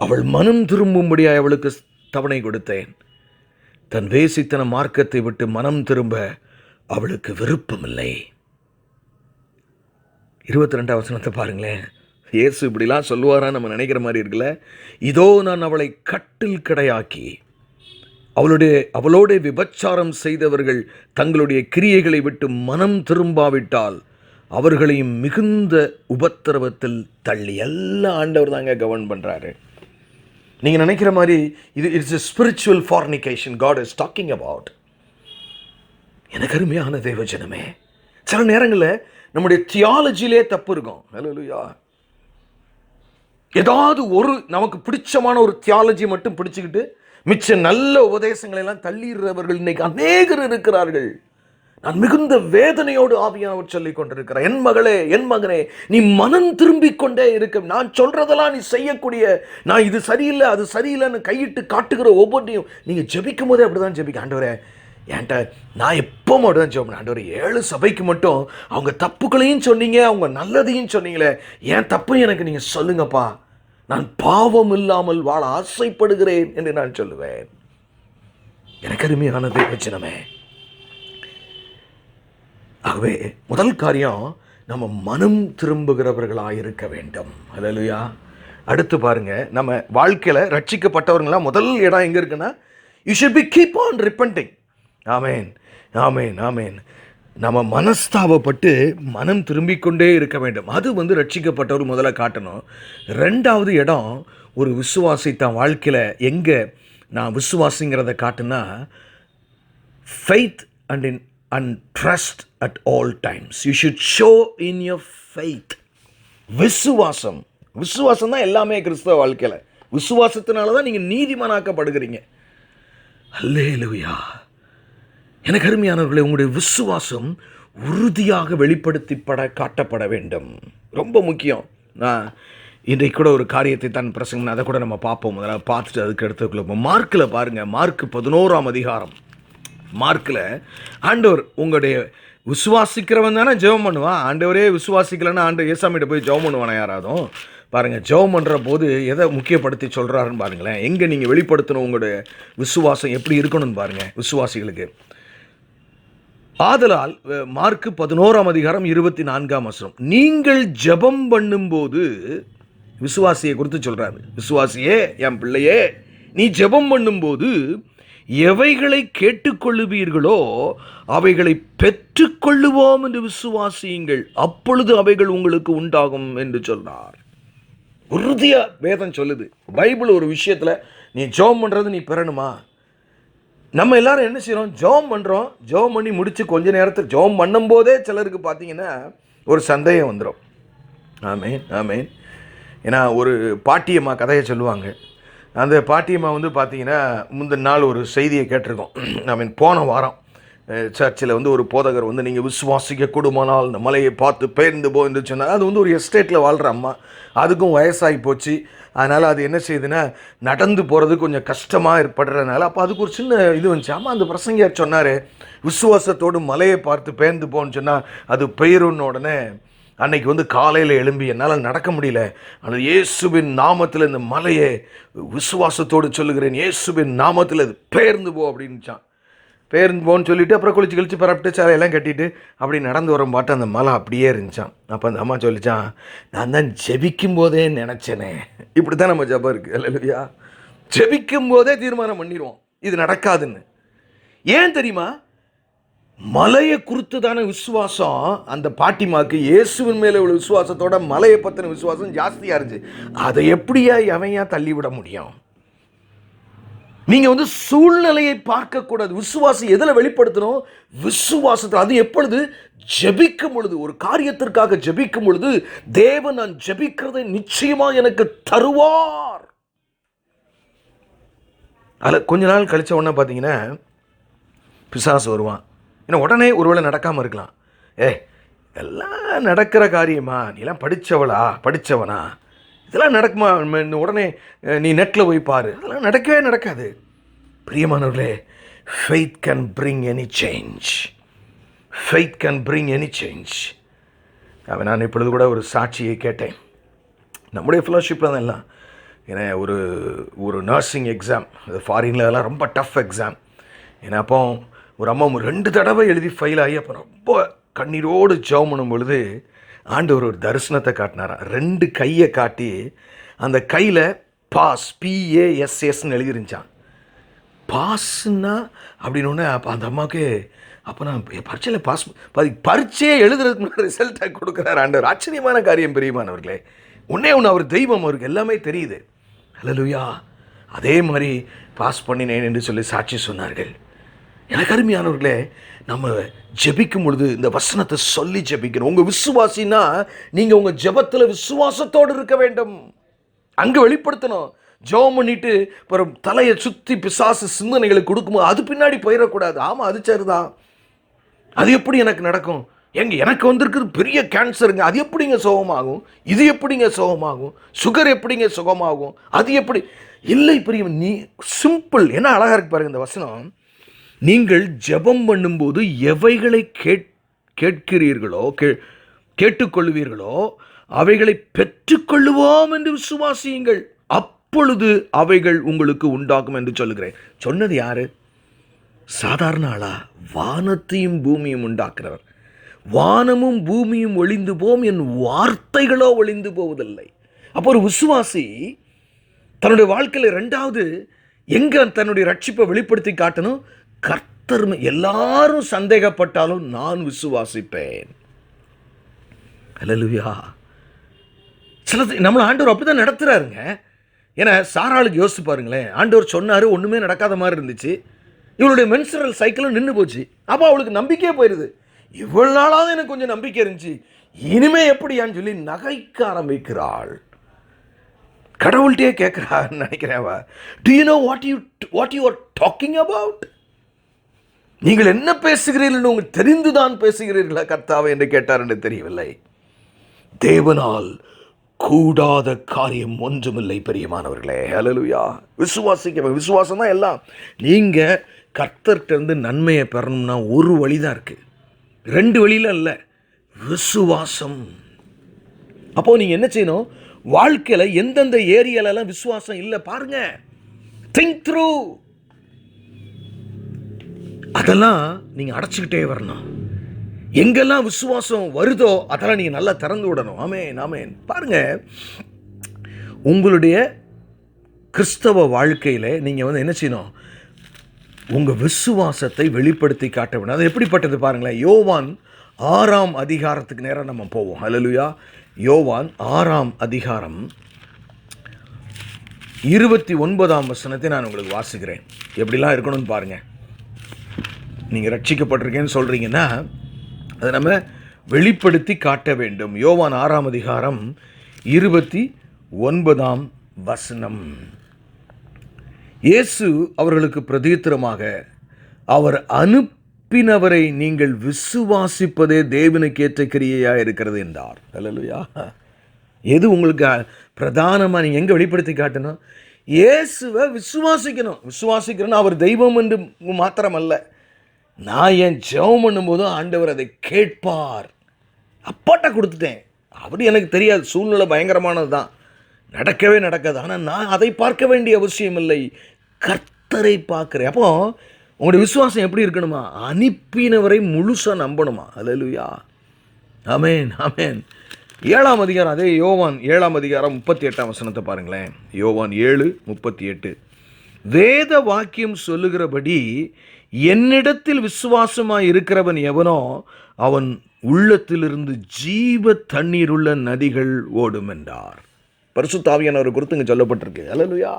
அவள் மனம் திரும்பும்படியாய் அவளுக்கு தவணை கொடுத்தேன். தன் வேசித்தன மார்க்கத்தை விட்டு மனம் திரும்ப அவளுக்கு விருப்பமில்லை. 22ஆம் வசனத்தை பாருங்களேன். இயேசு இப்படிலாம் சொல்லுவாரான்னு நம்ம நினைக்கிற மாதிரி இருக்குல்ல. இதோ நான் அவளை கட்டில் கடையாக்கி அவளோட விபச்சாரம் செய்தவர்கள் தங்களுடைய கிரியைகளை விட்டு மனம் திரும்பாவிட்டால் அவர்களையும் மிகுந்த உபத்திரவத்தில் தள்ளி. எல்லாம் ஆண்டவர் தாங்க கவர்ன் பண்ணுறாரு. நீங்கள் நினைக்கிற மாதிரி இது it's a spiritual fornication God is talking about. எனக்கு அருமையான தேவஜனமே, சில நேரங்களில் நம்முடைய தியாலஜிலே தப்பு இருக்கும். ஹல்லேலூயா. ஏதாவது ஒரு நமக்கு பிடிச்சமான ஒரு தியாலஜி மட்டும் பிடிச்சிக்கிட்டு மிச்ச நல்ல உபதேசங்களை எல்லாம் தள்ளிடுறவர்கள் இன்னைக்கு அநேகர் இருக்கிறார்கள். நான் மிகுந்த வேதனையோடு ஆவியானவர் சொல்லிக் கொண்டிருக்கிறேன், என் மகளே, என் மகனே, நீ மனம் திரும்பிக் கொண்டே இருக்க. நான் சொல்றதெல்லாம் நீ செய்யக்கூடிய, நான் இது சரியில்லை அது சரியில்லைன்னு கையிட்டு காட்டுகிற ஒவ்வொன்றையும் நீங்கள் ஜெபிக்கும் போதே அப்படிதான் ஜெபிக்க. ஆண்டவரே, என்கிட்ட நான் எப்போ மட்டும் தான் ஜெபம், ஆண்டவரே 7 சபைக்கு மட்டும் அவங்க தப்புகளையும் சொன்னீங்க, அவங்க நல்லதையும் சொன்னீங்களே, என் தப்பையும் எனக்கு நீங்கள் சொல்லுங்கப்பா, நான் பாவம் இல்லாமல் வாழ ஆசைப்படுகிறேன் என்று நான் சொல்லுவேன். எனக்கு அருமையான தேவஜனமே, ஆகவே முதல் காரியம் நம்ம மனம் திரும்புகிறவர்களாக இருக்க வேண்டும். அல்லேலூயா. அடுத்து பாருங்க, நம்ம வாழ்க்கையில் ரட்சிக்கப்பட்டவர்களாம் முதல் இடம் எங்கே இருக்குன்னா, you should be keep on repenting. ஆமேன், ஆமேன், ஆமேன். நம்ம மனஸ்தாபப்பட்டு மனம் திரும்பிக்கொண்டே இருக்க வேண்டும். அது ரட்சிக்கப்பட்டவர் முதல்ல காட்டணும். 2வது இடம், ஒரு விசுவாசி தான் வாழ்க்கையில் எங்கே நான் விசுவாசிங்கிறத காட்டுனா, faith and trust at all times. You should show in your faith. விசுவாசம் தான் எல்லாமே கிறிஸ்தவ வாழ்க்கையில். விசுவாசத்தினால தான் நீங்கள் நீதிமானாக்கப்படுகிறீங்க. அல்லேலூயா. எனக்கு அருமையானவர்களே, உங்களுடைய விசுவாசம் உறுதியாக காட்டப்பட வேண்டும். ரொம்ப முக்கியம். நான் இன்றைக்கு கூட ஒரு காரியத்தை தான் பிரசங்கம், அதை கூட நம்ம பார்ப்போம். முதல்ல பார்த்துட்டு அதுக்கு எடுத்துக்குள்ள மார்க்கில் பாருங்கள், மார்க் 11ஆம் அதிகாரம். மார்க்கில் ஆண்டவர் உங்களுடைய விசுவாசிக்கிறவன் தானே ஜெபம் பண்ணுவான். ஆண்டவரே விசுவாசிக்கலன்னா ஆண்டவர் ஏசாமிகிட்ட போய் ஜெபம் பண்ணுவானா யாராதும்? பாருங்கள், ஜெபம் பண்ணுற போது எதை முக்கியப்படுத்தி சொல்கிறாருன்னு பாருங்களேன். எங்கே நீங்கள் வெளிப்படுத்தணும் உங்களுடைய விசுவாசம் எப்படி இருக்கணும்னு பாருங்கள் விசுவாசிகளுக்கு. ஆதலால் மார்க் 11ஆம் அதிகாரம் 24ஆம் வசனம், நீங்கள் ஜெபம் பண்ணும்போது, விசுவாசியை குறித்து சொல்கிறாரு. விசுவாசியே, என் பிள்ளையே, நீ ஜெபம் பண்ணும்போது எவைகளை கேட்டுக்கொள்ளுவீர்களோ அவைகளை பெற்றுக்கொள்ளுவோம் என்று விசுவாசியுங்கள், அப்பொழுது அவைகள் உங்களுக்கு உண்டாகும் என்று சொன்னார். உறுதியா வேதம் சொல்லுது. பைபிள் ஒரு விஷயத்தில் நீ ஜெபம் பண்ணுறது நீ பெறணுமா? நம்ம எல்லாரும் என்ன செய்கிறோம்? ஜெபம் பண்ணுறோம். ஜெபம் பண்ணி முடித்து கொஞ்ச நேரத்தில் ஜெபம் பண்ணும்போதே சிலருக்கு பார்த்தீங்கன்னா ஒரு சந்தேகம் வந்துடும். ஆமேன், ஆமேன். ஏன்னா ஒரு பாட்டியம்மா கதையை சொல்லுவாங்க. அந்த பாட்டியம்மா பார்த்தீங்கன்னா முந்தின நாள் ஒரு செய்தியை கேட்டிருக்கோம். போன வாரம் சர்ச்சில் ஒரு போதகர் நீங்கள் விசுவாசிக்க கூடுமானால் இந்த மலையை பார்த்து பெயர்ந்து போ என்று சொன்னால், அது ஒரு எஸ்டேட்டில் வாழ்கிற அம்மா, அதுக்கும் வயசாகி போச்சு. அதனால் அது என்ன செய்யுதுன்னா, நடந்து போகிறது கொஞ்சம் கஷ்டமாக ஏற்படுறதுனால அப்போ அதுக்கு ஒரு சின்ன இது வந்துச்சு. ஆமாம், அந்த பிரசங்கியார் சொன்னார், விசுவாசத்தோடு மலையை பார்த்து பெயர்ந்து போன்னு சொன்னால் அது பெயருன்னு. உடனே அன்னைக்கு காலையில் எழும்பி என்னால் நடக்க முடியல, ஆனால் இயேசுவின் நாமத்தில் இந்த மலையை விசுவாசத்தோடு சொல்லுகிறேன், இயேசுவின் நாமத்தில் அது பெயர்ந்து போ அப்படின்னுச்சான். பெயர்ந்து போன்னு சொல்லிவிட்டு அப்புறம் குளிச்சு பரப்பிட்டு சேலையெல்லாம் கட்டிட்டு அப்படி நடந்து வர மாட்டேன், அந்த மலை அப்படியே இருந்துச்சான். அப்போ அந்த அம்மா சொல்லிச்சான், நான் தான் ஜெபிக்கும் போதே நினச்சேனே. இப்படி தான் நம்ம ஜெபம் இருக்குது. அல்லேலூயா. ஜெபிக்கும் போதே தீர்மானம் பண்ணிடுவோம். இது நடக்காதுன்னு. ஏன் தெரியுமா? மலையை குறித்து தானே விசுவாசம். அந்த பாட்டிமாக்கு இயேசுவின் மேலே உள்ள விசுவாசத்தோட மலையை பற்றின விசுவாசம் ஜாஸ்தியாக இருந்துச்சு. அதை எப்படியா எவையா தள்ளிவிட முடியும்? நீங்கள் சூழ்நிலையை பார்க்கக்கூடாது. விசுவாசம் எதில் வெளிப்படுத்தணும்? விசுவாசத்தை. அது எப்பொழுது? ஜெபிக்கும் பொழுது. ஒரு காரியத்திற்காக ஜெபிக்கும் பொழுது தேவன் நான் ஜெபிக்கிறதை நிச்சயமாக எனக்கு தருவார். அதில் கொஞ்ச நாள் கழிச்ச உடனே பார்த்தீங்கன்னா பிசாசு வருவான். ஏன்னா உடனே ஒருவேளை நடக்காமல் இருக்கலாம். எல்லாம் நடக்கிற காரியமா? நீலாம் படித்தவனா? இதெல்லாம் நடக்குமா? உடனே நீ நெட்டில் போய் பாரு. அதெல்லாம் நடக்கவே நடக்காது. பிரியமானவர்களே, faith can bring any change. Faith can bring any change. நான் இப்பொழுது கூட ஒரு சாட்சியை கேட்டேன். நம்முடைய ஃபெலோஷிப்பில் தான் எல்லாம். ஏன்னா ஒரு நர்சிங் எக்ஸாம், அது ஃபாரினில் அதெல்லாம் ரொம்ப டஃப் எக்ஸாம். ஏன்னா அப்போ ஒரு அம்மா 2 தடவை எழுதி ஃபெயில் ஆகி அப்போ ரொம்ப கண்ணீரோடு ஜெபம் பண்ணும் பொழுது ஆண்டவர் ஒரு தரிசனத்தை காட்டினாராம். 2 கையை காட்டி அந்த கையில் பாஸ், PASSன்னு எழுதிருந்துச்சான். பாஸ்ன்னா அப்படின்னு அப்போ அந்த அம்மாவுக்கு அப்போ நான் பரீட்சையில் பரீட்சையை எழுதுறதுக்கு முன்னாடி ரிசல்ட்டை கொடுக்குறாரு ஆண்டவர். ஆச்சரியமான காரியம் பிரியமானவர்களே. ஒன்று அவர் தெய்வம், அவருக்கு எல்லாமே தெரியுது. ஹல்லேலூயா. அதே மாதிரி பாஸ் பண்ணினேன் என்று சொல்லி சாட்சி சொன்னார்கள். எனக்கு அருமையானவர்களே, நம்ம ஜெபிக்கும் பொழுது இந்த வசனத்தை சொல்லி ஜெபிக்கணும். உங்கள் விசுவாசின்னா நீங்கள் உங்கள் ஜெபத்தில் விசுவாசத்தோடு இருக்க வேண்டும். அங்கே வெளிப்படுத்தணும். ஜெபம் பண்ணிட்டு அப்புறம் தலையை சுற்றி பிசாசு சிந்தனைகளுக்கு கொடுக்கும்போது அது பின்னாடி போயிடக்கூடாது. ஆமாம், அது சரிதான். அது எப்படி எனக்கு நடக்கும்? எனக்கு வந்திருக்குது பெரிய கேன்சருங்க, அது எப்படிங்க சுகமாகும்? இது எப்படிங்க சுகமாகும்? சுகர் எப்படிங்க சுகமாகும்? அது எப்படி? இல்லை பெரிய நீ சிம்பிள். என்ன அழகாக இருக்கு பாருங்க இந்த வசனம். நீங்கள் ஜெபம் பண்ணும்போது எவைகளை கேட்கிறீர்களோ கேட்டுக்கொள்வீர்களோ அவைகளை பெற்றுக்கொள்ளுவோம் என்று விசுவாசியுங்கள், அப்பொழுது அவைகள் உங்களுக்கு உண்டாகும் என்று சொல்லுகிறேன். சொன்னது யாரு? சாதாரண ஆளா? வானத்தையும் பூமியும் உண்டாக்குறவர். வானமும் பூமியும் ஒளிந்து போம், என் வார்த்தைகளோ ஒளிந்து போவதில்லை. அப்போ ஒரு விசுவாசி தன்னுடைய வாழ்க்கையில் 2வது எங்க தன்னுடைய ரட்சிப்பை வெளிப்படுத்தி காட்டணும்? கர்த்தர். எல்லாரும் சந்தேகப்பட்டாலும் நான் விசுவாசிப்பேன். ஹல்லேலூயா. நம்மளை ஆண்டவர் அப்படிதான் நடத்துறாருங்க. ஏன்னா சாராளுக்கு யோசிச்சு பாருங்களேன். ஆண்டவர் சொன்னாரு, ஒண்ணுமே நடக்காத மாதிரி இருந்துச்சு. இவளுடைய மென்சுரல் சைக்கிளும் நின்று போச்சு. அப்போ அவளுக்கு நம்பிக்கையே போயிருது. இவ்வளவு நாளாவது எனக்கு கொஞ்சம் நம்பிக்கை இருந்துச்சு, இனிமே எப்படியான்னு சொல்லி நகைக்க ஆரம்பிக்கிறாள். கடவுள்கிட்டே கேட்கிறான்னு நினைக்கிறேன். Do you know what you are talking about? நீங்கள் என்ன பேசுகிறீர்கள்? உங்களுக்கு தெரிந்துதான் பேசுகிறீர்களா கர்த்தாவே என்று கேட்டார் என்று தெரியவில்லை. தேவனால் கூடாத காரியம் ஒன்றுமில்லை பிரியமானவர்களே. ஹல்லேலூயா. விசுவாசம் தான் எல்லாம். நீங்க கர்த்தர்கிட்ட இருந்து நன்மையை பெறணும்னா ஒரு வழி தான் இருக்கு, 2 வழியில இல்லை. விசுவாசம். அப்போ நீங்க என்ன செய்யணும்? வாழ்க்கையில எந்தெந்த ஏரியாலெல்லாம் விசுவாசம் இல்லை பாருங்க. Think through. அதெல்லாம் நீங்க அடைச்சிக்கிட்டே வரணும். எங்கெல்லாம் விசுவாசம் வருதோ அதெல்லாம் நீங்க நல்லா திறந்து விடணும். ஆமென், ஆமென். பாருங்க, உங்களுடைய கிறிஸ்தவ வாழ்க்கையில நீங்க என்ன செய்யணும்? உங்க விசுவாசத்தை வெளிப்படுத்தி காட்ட வேண்டும். அது எப்படிப்பட்டது பாருங்களேன். யோவான் 6ஆம் அதிகாரத்துக்கு நேரம் நம்ம போவோம். ஹல்லேலூயா. யோவான் 6ஆம் அதிகாரம் 29ஆம் வசனத்தை நான் உங்களுக்கு வாசிக்கிறேன். எப்படிலாம் இருக்கணும்னு பாருங்க. நீங்க ரட்சிக்கப்பட்டிருக்கேன்னு சொல்றீங்கன்னா அதை நம்ம வெளிப்படுத்தி காட்ட வேண்டும். யோவான் 6ஆம் அதிகாரம் 29ஆம் வசனம். இயேசு அவர்களுக்கு பிரதியுத்தரமாக, அவர் அனுப்பினவரை நீங்கள் விசுவாசிப்பதே தேவனுக்கு ஏற்ற கிரியையா இருக்கிறது என்றார். ஹல்லேலூயா. எது உங்களுக்கு பிரதானமா நீங்க எங்க வெளிப்படுத்தி காட்டணும்? இயேசுவை விசுவாசிக்கணும். அவர் தெய்வம் என்று மாத்திரம் அல்ல, நான் என் ஜெபம் பண்ணும்போதும் ஆண்டவர் அதை கேட்பார். அப்பாட்ட கொடுத்துட்டேன். அப்படி எனக்கு தெரியாது, சூழ்நிலை பயங்கரமானது தான், நடக்கவே நடக்காது. ஆனால் நான் அதை பார்க்க வேண்டிய அவசியம் இல்லை, கர்த்தரை பார்க்கிறேன். அப்போ உங்களுடைய விசுவாசம் எப்படி இருக்கணுமா? அனுப்பினவரை முழுசாக நம்பணுமா? ஹல்லேலூயா. ஆமென், ஆமென். 7ஆம் அதிகாரம், அதே யோவான் 7ஆம் அதிகாரம் 38ஆம் வசனத்தை பாருங்களேன். யோவான் 7:38. வேத வாக்கியம் சொல்லுகிறபடி என்னிடத்தில் விசுவாசமாய் இருக்கிறவன் எவனோ அவன் உள்ளத்திலிருந்து ஜீவ தண்ணீர் உள்ள நதிகள் ஓடும் என்றார். பரிசுத்த ஆவியானவர் குறித்து இங்கே சொல்லப்பட்டிருக்கு. அல்லேலூயா.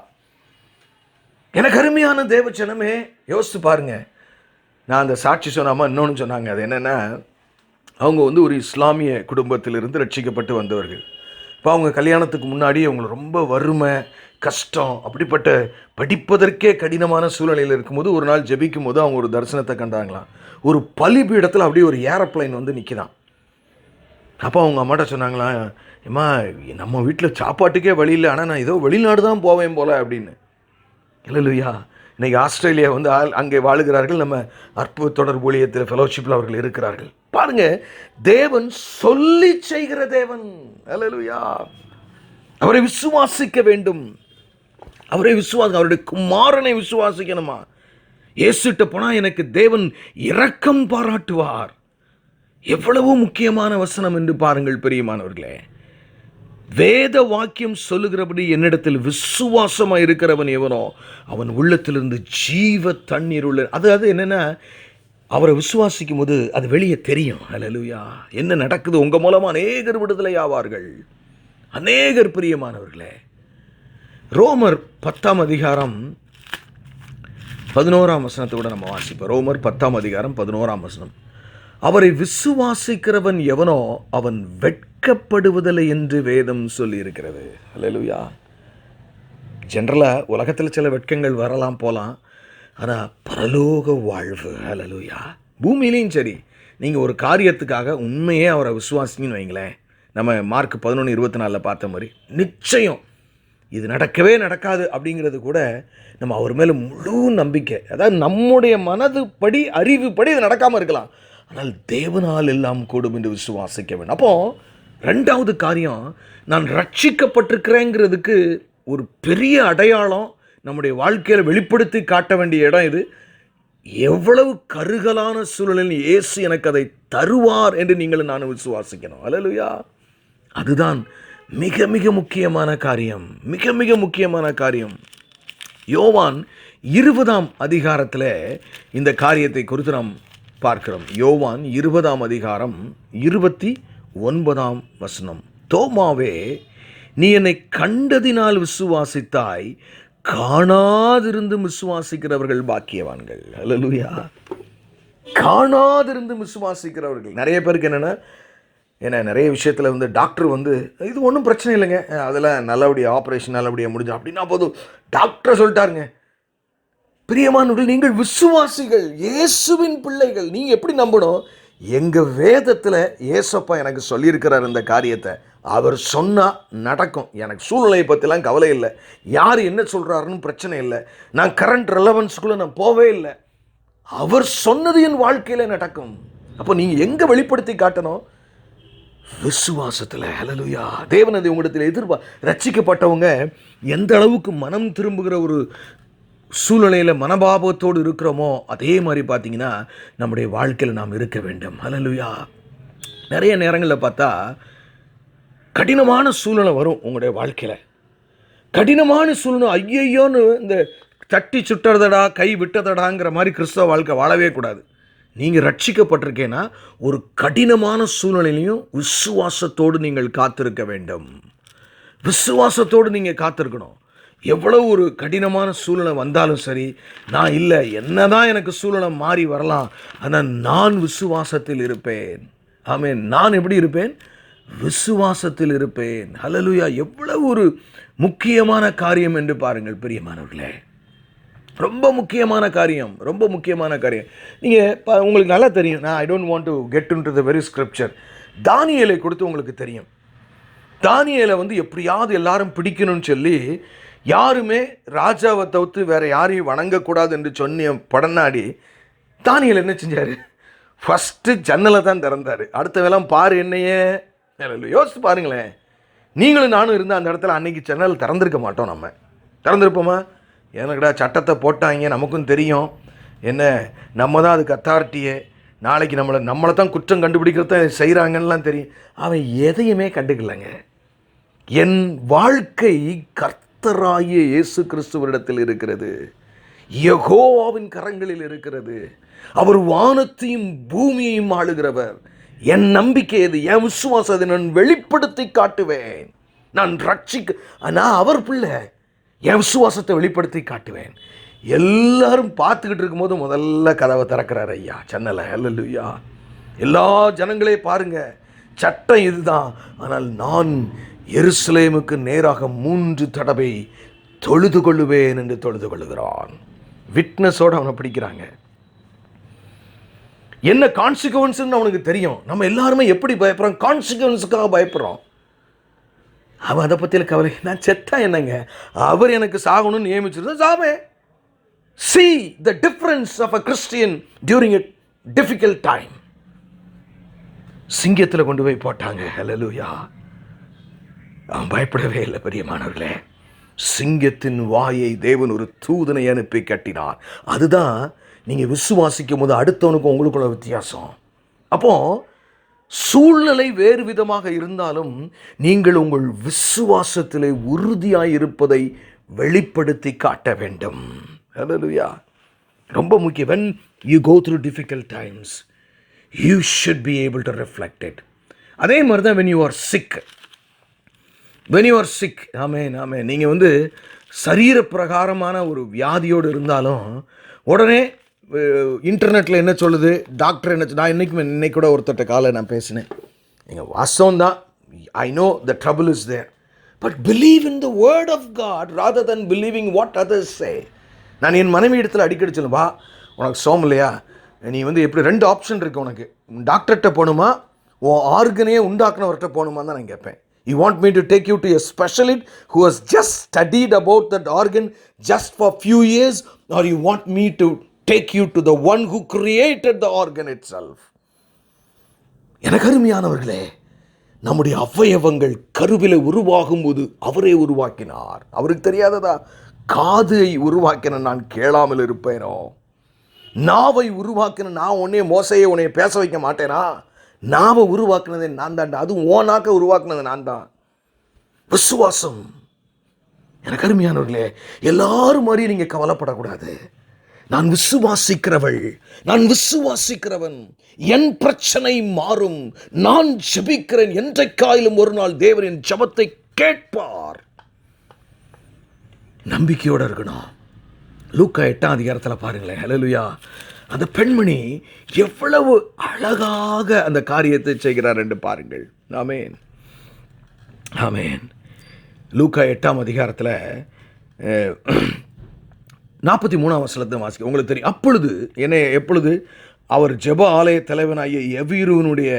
எனக்கு அருமையான தேவச்சனமே, யோசித்து பாருங்க. நான் அந்த சாட்சி சொன்னாமல் இன்னொன்று சொன்னாங்க. அது என்னென்னா, அவங்க ஒரு இஸ்லாமிய குடும்பத்திலிருந்து ரட்சிக்கப்பட்டு வந்தவர்கள். இப்போ அவங்க கல்யாணத்துக்கு முன்னாடி அவங்க ரொம்ப வறுமை, கஷ்டம், அப்படிப்பட்ட படிப்பதற்கே கடினமான சூழ்நிலையில் இருக்கும்போது ஒரு நாள் ஜெபிக்கும் போது அவங்க ஒரு தரிசனத்தை கண்டாங்களாம். ஒரு பலிபீடத்தில் அப்படியே ஒரு ஏரோப்ளைன் நிற்கிதான். அப்போ அவங்க அம்மாட்ட சொன்னாங்களாம், ஏம்மா நம்ம வீட்டில் சாப்பாட்டுக்கே வழி இல்லை, ஆனால் நான் ஏதோ வெளிநாடு தான் போவேன் போல அப்படின்னு. இல்லையா, இன்றைக்கி ஆஸ்திரேலியா அங்கே வாழுகிறார்கள். நம்ம அற்புத தொடர் ஊழியத்தில் ஃபெலோஷிப்பில் அவர்கள் இருக்கிறார்கள். பாருங்க, தேவன் சொல்லி செய்கிற தேவன். அல்லேலூயா. அவரை விசுவாசிக்க வேண்டும். அவருடைய குமாரனை விசுவாசிக்கணுமா? இயேசுட்ட போனால் எனக்கு தேவன் இரக்கம் பாராட்டுவார். எவ்வளவு முக்கியமான வசனம் என்று பாருங்கள் பிரியமானவர்களே. வேத வாக்கியம் சொல்லுகிறபடி என்னிடத்தில் விசுவாசமாக இருக்கிறவன் எவனோ அவன் உள்ளத்திலிருந்து ஜீவ தண்ணீர் உள்ள. அது என்னென்னா, அவரை விசுவாசிக்கும் போது அது வெளியே தெரியும். அல்லேலூயா. என்ன நடக்குது? உங்கள் மூலமாக அநேகர் விடுதலை ஆவார்கள். அநேகர் பிரியமானவர்களே. ரோமர் 10ஆம் அதிகாரம் 11ஆம் வசனத்தை கூட நம்ம வாசிப்போம். ரோமர் 10ஆம் அதிகாரம் 11ஆம் வசனம். அவரை விசுவாசிக்கிறவன் எவனோ அவன் வெட்கப்படுவதில்லை என்று வேதம் சொல்லி இருக்கிறது. அல்லேலூயா. ஜென்ரலாக உலகத்தில் சில வெட்கங்கள் வரலாம் போகலாம், ஆனால் பரலோக வாழ்வு. அல்லேலூயா. பூமியிலையும் சரி, நீங்கள் ஒரு காரியத்துக்காக உண்மையே அவரை விசுவாசிங்கன்னு வைங்களேன். நம்ம மார்க் 11:24 பார்த்த மாதிரி நிச்சயம் இது நடக்கவே நடக்காது அப்படிங்கிறது கூட நம்ம அவர் மேலே முழு நம்பிக்கை. அதாவது நம்முடைய மனதுப்படி, அறிவுப்படி இது நடக்காமல் இருக்கலாம், ஆனால் தேவனால் எல்லாம் கூடும் என்று விசுவாசிக்க வேண்டும். அப்போ 2வது காரியம், நான் ரட்சிக்கப்பட்டிருக்கிறேங்கிறதுக்கு ஒரு பெரிய அடையாளம் நம்முடைய வாழ்க்கையில் வெளிப்படுத்தி காட்ட வேண்டிய இடம் இது. எவ்வளவு கருகலான சூழலில் இயேசு எனக்கு அதை தருவார் என்று நீங்களும் நானும் விசுவாசிக்கணும். அல்லேலூயா. அதுதான் மிக மிக முக்கியமான காரியம். மிக மிக முக்கியமான காரியம். யோவான் 20ஆம் அதிகாரத்தில் இந்த காரியத்தை குறித்து நாம் பார்க்கிறோம். யோவான் 20ஆம் அதிகாரம் 29ஆம் வசனம். தோமாவே, நீ என்னை கண்டதினால் விசுவாசித்தாய், காணாதிருந்து விசுவாசிக்கிறவர்கள் பாக்கியவான்கள். அல்லேலூயா. காணாதிருந்து விசுவாசிக்கிறவர்கள். நிறைய பேருக்கு ஏன்னா நிறைய விஷயத்தில் டாக்டர் இது ஒன்றும் பிரச்சனை இல்லைங்க, அதில் நல்லபடியாக ஆப்ரேஷன் நல்லபடியாக முடிஞ்சோம் அப்படின்னா போதும், டாக்டர் சொல்லிட்டாருங்க. பிரியமானவர்கள், நீங்கள் விசுவாசிகள், இயேசுவின் பிள்ளைகள். நீங்கள் எப்படி நம்பணும்? எங்கள் வேதத்தில் இயேசப்பா எனக்கு சொல்லியிருக்கிறார் இந்த காரியத்தை. அவர் சொன்னால் நடக்கும். எனக்கு சூழ்நிலையை பற்றிலாம் கவலை இல்லை, யார் என்ன சொல்கிறாருன்னு பிரச்சனை இல்லை, நான் கரண்ட் ரெலவன்ஸுக்குள்ளே நான் போவே இல்லை. அவர் சொன்னது என் வாழ்க்கையில் நடக்கும். அப்போ நீங்கள் எங்கே வெளிப்படுத்தி காட்டணும்? விசுவாசத்தில். அல்லேலூயா. தேவன் அதை உங்களிடத்தில் ரட்சிக்கப்பட்டவங்க எந்த அளவுக்கு மனம் திரும்புகிற ஒரு சூழ்நிலையில் மனபாபத்தோடு இருக்கிறோமோ அதே மாதிரி பார்த்தீங்கன்னா நம்முடைய வாழ்க்கையில் நாம் இருக்க வேண்டும். அல்லேலூயா. நிறைய நேரங்களில் பார்த்தா கடினமான சூழ்நிலை வரும் உங்களுடைய வாழ்க்கையில். கடினமான சூழ்நிலை, ஐயையோன்னு இந்த தட்டி சுட்டுறதடா கை விட்டதடாங்கிற மாதிரி கிறிஸ்தவ வாழ்க்கை வாழவே கூடாது. நீங்கள் ரட்சிக்கப்பட்டிருக்கேன்னா ஒரு கடினமான சூழ்நிலையிலையும் விசுவாசத்தோடு நீங்கள் காத்திருக்க வேண்டும். விசுவாசத்தோடு நீங்கள் காத்திருக்கணும். எவ்வளவு ஒரு கடினமான சூழ்நிலை வந்தாலும் சரி, நான் இல்லை, என்னதான் எனக்கு சூழ்நிலை மாறி வரலாம், ஆனால் நான் விசுவாசத்தில் இருப்பேன். ஆமென். நான் எப்படி இருப்பேன்? விசுவாசத்தில் இருப்பேன். அல்லேலூயா. எவ்வளவு ஒரு முக்கியமான காரியம் என்று பாருங்கள் பிரியமானவர்களே. ரொம்ப முக்கியமான காரியம், ரொம்ப முக்கியமான காரியம். நீங்கள் உங்களுக்கு நல்லா தெரியும், நான் I don't want to get into the very scripture. தானியேலை கொடுத்து உங்களுக்கு தெரியும். தானியேலை எப்படியாவது எல்லாரும் பிடிக்கணும்னு சொல்லி யாருமே ராஜாவை தவிர்த்து வேறு யாரையும் வணங்கக்கூடாது என்று சொன்ன படனாடி தானியேல் என்ன செஞ்சார்? ஃபஸ்ட்டு ஜன்னலை தான் திறந்தார். அடுத்த வேலாம் பாரு என்னையே. யோசித்து பாருங்களேன், நீங்களும் நானும் இருந்தால் அந்த இடத்துல அன்றைக்கி ஜன்னல் திறந்திருக்க மாட்டோம். நம்ம திறந்திருப்போமா? எனக்குடா சட்டத்தை போட்டாங்க, நமக்கும் தெரியும் என்ன, நம்ம தான் அதுக்கு அத்தாரிட்டியே, நாளைக்கு நம்மளை தான் குற்றம் கண்டுபிடிக்கிறத செய்கிறாங்கன்னெலாம் தெரியும். அவன் எதையுமே கண்டுக்கலைங்க. என் வாழ்க்கை கர்த்தராகிய இயேசு கிறிஸ்துவரிடத்தில் இருக்கிறது. யெகோவாவின் கரங்களில் இருக்கிறது. அவர் வானத்தையும் பூமியையும் ஆளுகிறவர். என் நம்பிக்கை எது? என் விசுவாசத்தை நான் வெளிப்படுத்தி காட்டுவேன். நான் அவர் பிள்ளை, என் விசுவாசத்தை வெளிப்படுத்தி காட்டுவேன். எல்லாரும் பார்த்துக்கிட்டு இருக்கும்போது முதல்ல கதவை திறக்கிறார் ஐயா, ஜன்னலை. அல்லேலூயா. எல்லா ஜனங்களே பாருங்க, சட்டம் இதுதான். ஆனால் நான் எருசலேமுக்கு நேராக 3 தடவை தொழுது கொள்ளுவேன் என்று தொழுது கொள்ளுகிறான். விட்னஸோடு அவனை பிடிக்கிறாங்க. என்ன கான்சிக்வன்ஸ்ன்னு அவனுக்கு தெரியும். நம்ம எல்லாருமே எப்படி பயப்படுறோம்? கான்சிக்வன்ஸுக்காக பயப்படுறோம். அவன் அதை பற்றியில் கவலை. நான் செத்தா என்னங்க, அவர் எனக்கு சாகணும்னு நியமிச்சிருந்தா சாவேன். See the difference of a Christian during a difficult time. சிங்கத்தில் கொண்டு போய் போட்டாங்க. ஹல்லேலூயா. அவன் பயப்படவே இல்லை. பிரியமானவர்களே, சிங்கத்தின் வாயை தேவன் ஒரு தூதனை அனுப்பி கட்டினார். அதுதான் நீங்கள் விசுவாசிக்கும் போது அடுத்தவனுக்கும் உங்களுக்குள்ள வித்தியாசம். அப்போ சூழ்நிலை வேறு விதமாக இருந்தாலும் நீங்கள் உங்கள் விசுவாசத்திலே உறுதியாய் இருப்பதை வெளிப்படுத்தி காட்ட வேண்டும். ஹல்லேலூயா. ரொம்ப முக்கியம். when you go through difficult times you should be able to reflect it. அதே மாதிரி தான் when you are sick, ஆமென் ஆமென், நீங்கள் சரீர பிரகாரமான ஒரு வியாதியோடு இருந்தாலும் உடனே இன்டர்நெட்டில் என்ன சொல்லுது, டாக்டர் என்ன, நான் இன்னைக்கு கூட ஒருத்தட்ட காலை நான் பேசினேன். நீங்கள் வாஸ்தவம் தான், I know the trouble is there, but believe in the word of God rather than believing what others say. நான் என் மனைவி இடத்துல அடிக்கடி சொல்லுவா, உனக்கு சோம் இல்லையா, நீ எப்படி 2 ஆப்ஷன் இருக்குது உனக்கு, டாக்டர்கிட்ட போகணுமா, உன் ஆர்கனையே உண்டாக்குனவர்கிட்ட போகணுமா தான் நான் கேட்பேன். You want me to take you to a specialist who has just studied about that organ just for few years, or you want me to take you to the one who created the organ itself? எனக்கு அருமையானவர்களே, நம்முடைய அவயவங்கள் கருவிலே உருவாகும் போது அவரே உருவாக்கினார். அவருக்கு தெரியாததா? காதை உருவாக்கின நான் கேளாமல் இருப்பேனோ? நாவை உருவாக்கின நான் மோசையை உன்னை பேச வைக்க மாட்டேனா? நாவை உருவாக்குனதே நான் தான்டா. அது ஓனாக்க உருவாக்குனது நான் தான். விசுவாசம். எனக்கு அருமையானவர்களே, எல்லாரும் மாதிரி நீங்கள் கவலைப்படக்கூடாது. நான் விசுவாசிக்கிறவன், என் பிரச்சனை மாறும், நான் ஜெபிக்கிறேன், என்றைக்காயிலும் ஒரு நாள் தேவனின் ஜெபத்தை கேட்பார். நம்பிக்கையோடு இருக்கணும். லூக்கா 8ஆம் அதிகாரத்தில் பாருங்களேன். ஹல்லேலூயா. அந்த பெண்மணி எவ்வளவு அழகாக அந்த காரியத்தை செய்கிறார் என்று பாருங்கள். ஆமென் ஆமென். லூக்கா 8ஆம் அதிகாரத்தில் 43ஆம் வசனத்தை வாசிக்க உங்களுக்கு தெரியும். அப்பொழுது எப்பொழுது அவர் ஜெப ஆலய தலைவனாகிய எவீருவனுடைய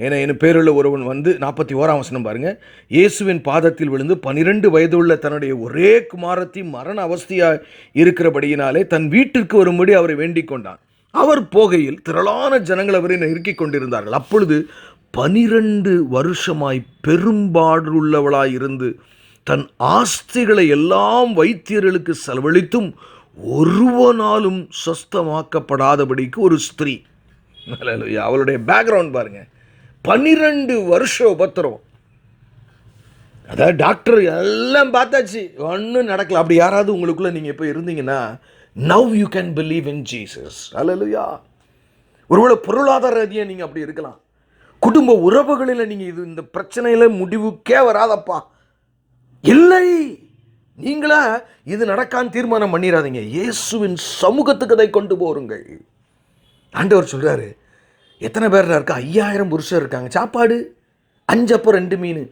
என பேருள்ள ஒருவன் 41ஆம் வசனம் பாருங்க. இயேசுவின் பாதத்தில் விழுந்து 12 வயதுள்ள தன்னுடைய ஒரே குமாரத்தி மரண அவஸ்தையாக இருக்கிறபடியினாலே தன் வீட்டிற்கு வரும்படி அவரை வேண்டிக் கொண்டான். அவர் போகையில் திரளான ஜனங்கள் அவரை நெருக்கிக் கொண்டிருந்தார்கள். அப்பொழுது 12 வருஷமாய் பெரும்பாடுள்ளவளாய் இருந்து தன் ஆஸ்திகளை எல்லாம் வைத்தியர்களுக்கு செலவழித்தும் ஒருவனாலும் சொஸ்தமாக்கப்படாதபடிக்கு ஒரு ஸ்திரீ. அவளுடைய பேக்ரவுண்ட் பாருங்க. 12 வருஷம் உபத்திரம். அதாவது டாக்டர் எல்லாம் பார்த்தாச்சு, ஒன்றும் நடக்கல. அப்படி யாராவது உங்களுக்குள்ள நீங்கள் இப்போ இருந்தீங்கன்னா, now you can believe in Jesus. ஹல்லேலூயா. ஒருவேளை பொருளாதார ரீதியாக நீங்கள் அப்படி இருக்கலாம். குடும்ப உறவுகளில் நீங்கள் இந்த பிரச்சனையில் முடிவுக்கே வராதப்பா, இல்லை, நீங்களா இது நடக்கான்னு தீர்மானம் பண்ணிடாதீங்க. இயேசுவின் சமூகத்துக்கு அதை கொண்டு போருங்கள். ஆண்டவர் சொல்றாரு, எத்தனை பேர் இருக்கா? 5000 புருஷர் இருக்காங்க. சாப்பாடு 5 அப்பம் 2 மீன்.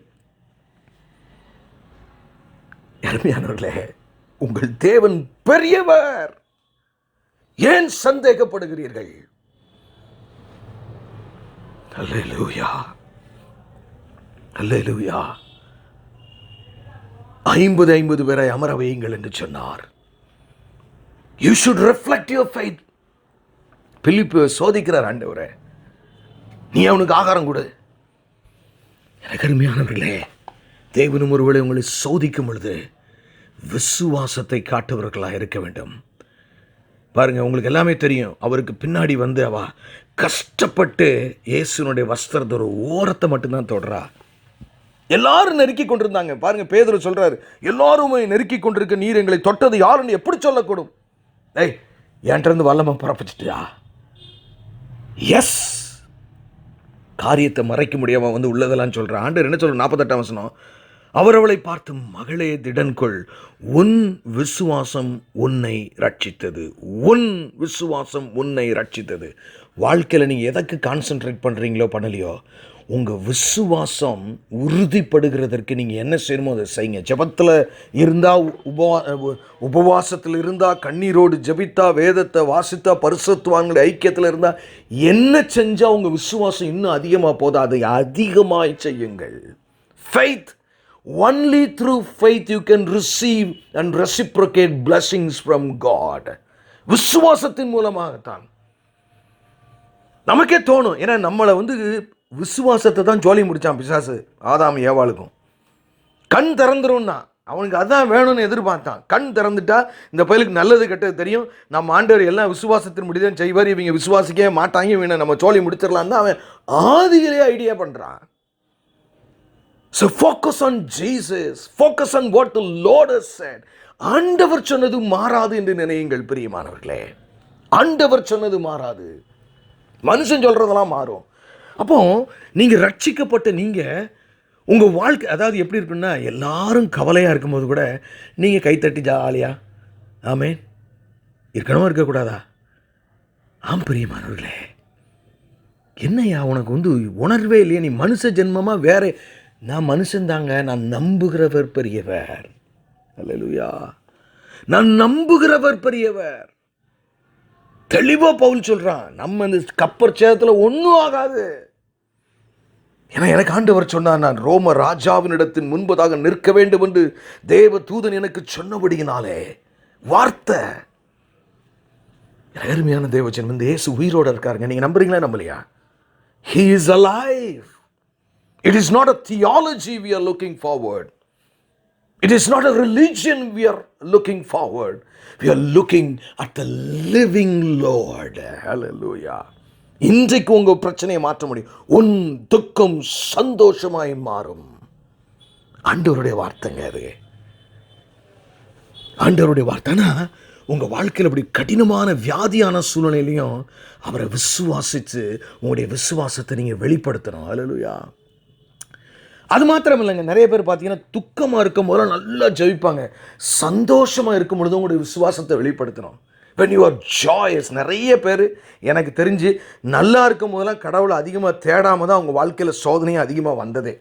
அருமையானவர்களே, உங்கள் தேவன் பெரியவர். ஏன் சந்தேகப்படுகிறீர்கள்? அல்லேலூயா அல்லேலூயா. 50 பேரை அமர வையுங்கள் என்று சொன்னார். You should reflect your faith. பிலிப்பு சோதிக்கிறார். ஆண்டவரே, நீ அவனுக்கு ஆகாரம் கொடு. எனக்கு அருமையானவர்களே, தேவனும் ஒருவேளை உங்களை சோதிக்கும் பொழுது விசுவாசத்தை காட்டுவர்களாக இருக்க வேண்டும். பாருங்க, உங்களுக்கு எல்லாமே தெரியும். அவருக்கு பின்னாடி அவ கஷ்டப்பட்டு இயேசுனுடைய வஸ்திரத்தை ஒரு ஓரத்தை மட்டும்தான் தொடரா. எல்லாரும் நெருக்கி கொண்டிருந்தாங்க. பாருங்க, பேதுரு சொல்றாரு, எல்லாருமே நெருக்கி கொண்டிருக்க நீர் எங்களை தொட்டது யாருன்னு எப்படி சொல்லக்கூடும்? ஏய், என்கிட்ட இருந்து வல்லமை புறப்பட்டுட்டியா? எஸ், காரியத்தை மறைக்க முடியாம வந்து உள்ளதெல்லாம் சொல்றான். ஆண்டவர் என்ன சொல்ற? 48ஆம் வசனம், அவர் அவளை பார்த்து, மகளே திடன்கொள், உன் விசுவாசம் உன்னை ரட்சித்தது. உன் விசுவாசம் உன்னை ரட்சித்தது. வாழ்க்கையில் நீங்கள் எதற்கு கான்சென்ட்ரேட் பண்ணுறீங்களோ பண்ணலையோ, உங்கள் விசுவாசம் உறுதிப்படுகிறதற்கு நீங்கள் என்ன செய்யணுமோ அதை செய்யுங்க. ஜெபத்தில் இருந்தால், உபவாசத்தில் இருந்தால், கண்ணீரோடு ஜெபித்தா, வேதத்தை வாசித்தா, பரிசுத்தவான்கள் ஐக்கியத்தில் இருந்தால், என்ன செஞ்சால் உங்கள் விசுவாசம் இன்னும் அதிகமாக போதா, அதை அதிகமாக செய்யுங்கள். Faith, only through faith you can receive and reciprocate blessings from God. விசுவாசத்தின் மூலமாகத்தான். நமக்கே தோணும், ஏன்னா நம்மளை வந்து விசுவாசத்தை தான் ஜோலி முடித்தான் பிசாசு ஆதாம் ஏவாளுக்கும். கண் திறந்துரும்னா அவனுக்கு அதான் வேணும்னு எதிர்பார்த்தான். கண் திறந்துட்டா இந்த பயலுக்கு நல்லது கெட்டது தெரியும், நம்ம ஆண்டவர் எல்லாம் விசுவாசத்தின் முடிதான் செய்வார், இவங்க விசுவாசிக்கவே மாட்டாங்க, இவங்க நம்ம ஜோலி முடிச்சிடலாம் தான் அவன் ஆதியிலே ஐடியா பண்ணுறான். So focus on Jesus. Focus on what the Lord has said. ஆண்டவர் சொன்னது மாறாது என்று நினையுங்கள் பிரியமானவர்களே. ஆண்டவர் சொன்னது மாறாது, மனுஷன் சொல்றதெல்லாம் மாறும். அப்போ நீங்க ரட்சிக்கப்பட்ட நீங்க உங்க வாழ்க்கை அதாவது எப்படி இருக்குன்னா, எல்லாரும் கவலையா இருக்கும்போது கூட நீங்க கைத்தட்டி ஜாலியா ஆமென் இருக்கணுமா, இருக்கக்கூடாதா? ஆம் பிரியமானவர்களே, என்னையா உனக்கு வந்து உணர்வே இல்லையா? நீ மனுஷ ஜென்மமா வேற. நான் மனுஷன்தாங்க, நான் நம்புகிறவர் பெரியவர். அல்லேலூயா, நான் நம்புகிறவர் பெரியவர். தெளிவா பவுல் சொல்றான், நம்ம இந்த கப்பர் சேதத்தில் ஒன்றும் ஆகாது. ஏன்னா எனக்கு ஆண்டவர் சொன்னார், நான் ரோம ராஜாவினிடத்தின் முன்பதாக நிற்க வேண்டும் என்று தேவ தூதன் எனக்கு சொன்னபடியினாலே. வார்த்தை அருமையான தேவச்சன் வந்து இயேசு உயிரோடு இருக்காருங்க. நீங்க நம்புறீங்களா நம்பலையா? He is alive. It is not a theology we are looking forward. It is not a religion we are looking forward. We are looking at the living Lord. Hallelujah. இன்றைக்கு உங்க பிரச்சனையை மாற்ற முடியும். உன் துக்கம் சந்தோஷமாய் மாறும். ஆண்டவருடைய வார்த்தைங்க அது. ஆண்டவருடைய வார்த்தைனா உங்க வாழ்க்கையில் அப்படி கடினமான வியாதியான சூழ்நிலையிலையும் அவரை விசுவாசித்து உங்களுடைய விசுவாசத்தை நீங்க வெளிப்படுத்தணும். ஹல்லேலூயா. அது மாத்திரம் இல்லைங்க, நிறைய பேர் பார்த்தீங்கன்னா துக்கமாக இருக்கும் போதெல்லாம் நல்லா ஜெபிப்பாங்க. சந்தோஷமாக இருக்கும் பொழுது உங்களுடைய விசுவாசத்தை வெளிப்படுத்தணும். when you are joyous. நிறைய பேர் எனக்கு தெரிஞ்சு நல்லா இருக்கும் போதெல்லாம் கடவுளை அதிகமாக தேடாமல் தான் அவங்க வாழ்க்கையில் சோதனையும் அதிகமாக வந்ததே.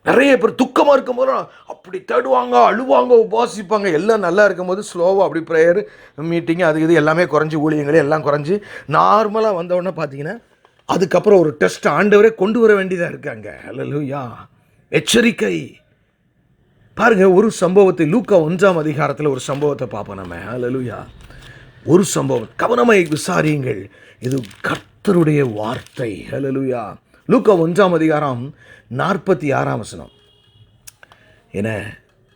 நிறைய பேர் துக்கமாக இருக்கும் போதெல்லாம் அப்படி தேடுவாங்க, அழுவாங்க, உபாசிப்பாங்க. எல்லாம் நல்லா இருக்கும் போது ஸ்லோவாக அப்படி ப்ரேயர் மீட்டிங்கு அது இது எல்லாமே குறைஞ்சி, ஊழியங்களே எல்லாம் குறைஞ்சி நார்மலாக வந்தவுடனே பார்த்தீங்கன்னா அதுக்கப்புறம் ஒரு டெஸ்ட் ஆண்டவரே கொண்டு வர வேண்டியதாக இருக்காங்க. அல்லேலூயா. எச்சரிக்கை. பாருங்க, ஒரு சம்பவத்தை லூக்கா 1ஆம் அதிகாரத்தில் ஒரு சம்பவத்தை பார்ப்போம் நம்ம. அல்லேலூயா. ஒரு சம்பவம் கவனமாய் விசாரியுங்கள், இது கர்த்தருடைய வார்த்தை. அல்லேலூயா. லூக்கா 1ஆம் அதிகாரம் 46ஆம் வசனம். என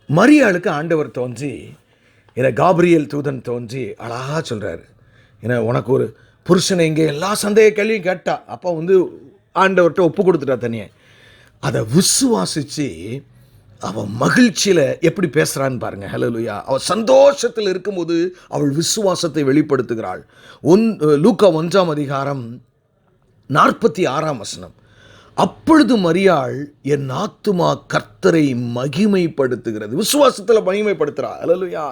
மரியாளுக்கு ஆண்டவர் தோன்றி, என காபிரியல் தூதன் தோன்றி அழகா சொல்றாரு, என உனக்கு ஒரு புருஷனை இங்கே எல்லா சந்தேக கேள்வியும் கேட்டா. அப்போ வந்து ஆண்டவர்கிட்ட ஒப்பு கொடுத்துட்டா தனியே. அதை விசுவாசிச்சு அவன் மகிழ்ச்சியில் எப்படி பேசுகிறான்னு பாருங்க. ஹல்லேலூயா. அவள் சந்தோஷத்தில் இருக்கும்போது அவள் விசுவாசத்தை வெளிப்படுத்துகிறாள். லூக்கா 1ஆம் அதிகாரம் 46ஆம் வசனம். அப்பொழுது மரியாள், என் ஆத்துமா கர்த்தரை மகிமைப்படுத்துகிறது. விசுவாசத்தில் மகிமைப்படுத்துகிறா. ஹல்லேலூயா.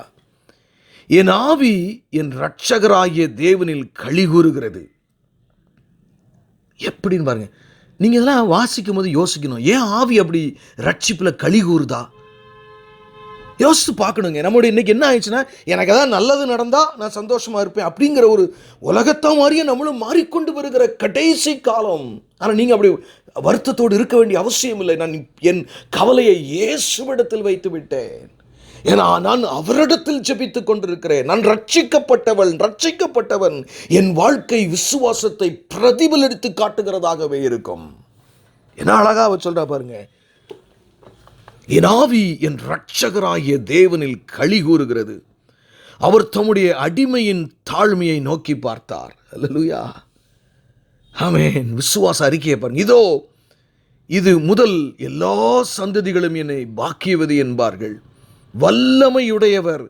என் ஆவி என் இரட்சகராகிய தேவனில் களி கூறுகிறது. எப்படின்னு பாருங்க. நீங்கள் இதெல்லாம் வாசிக்கும் போது யோசிக்கணும், ஏன் ஆவி அப்படி ரட்சிப்பில் களி கூறுதா? யோசித்து பார்க்கணுங்க. நம்மளுடைய இன்றைக்கி என்ன ஆயிடுச்சுன்னா, எனக்கு எதாவது நல்லது நடந்தால் நான் சந்தோஷமாக இருப்பேன் அப்படிங்கிற ஒரு உலகத்தை மாதிரியே நம்மளும் மாறிக்கொண்டு வருகிற கடைசி காலம். ஆனால் நீங்கள் அப்படி வருத்தத்தோடு இருக்க வேண்டிய அவசியம் இல்லை. நான் என் கவலையை இயேசுவிடத்தில் வைத்து விட்டேன். ஏன்னா நான் அவரிடத்தில் ஜெபித்துக் கொண்டிருக்கிறேன். நான் ரட்சிக்கப்பட்டவன். என் வாழ்க்கை விசுவாசத்தை பிரதிபலித்து காட்டுகிறதாகவே இருக்கும். என்ன அழகா அவர் சொல்றா பாருங்க. என் ஆவி என் இரட்சகராகிய தேவனில் களி கூறுகிறது. அவர் தம்முடைய அடிமையின் தாழ்மையை நோக்கி பார்த்தார். அல்லேலூயா. ஆமென். விசுவாச அறிக்கையை பாருங்க. இதோ இது முதல் எல்லா சந்ததிகளும் என்னை பாக்கியவதி என்பார்கள். வல்லமையுடையவர்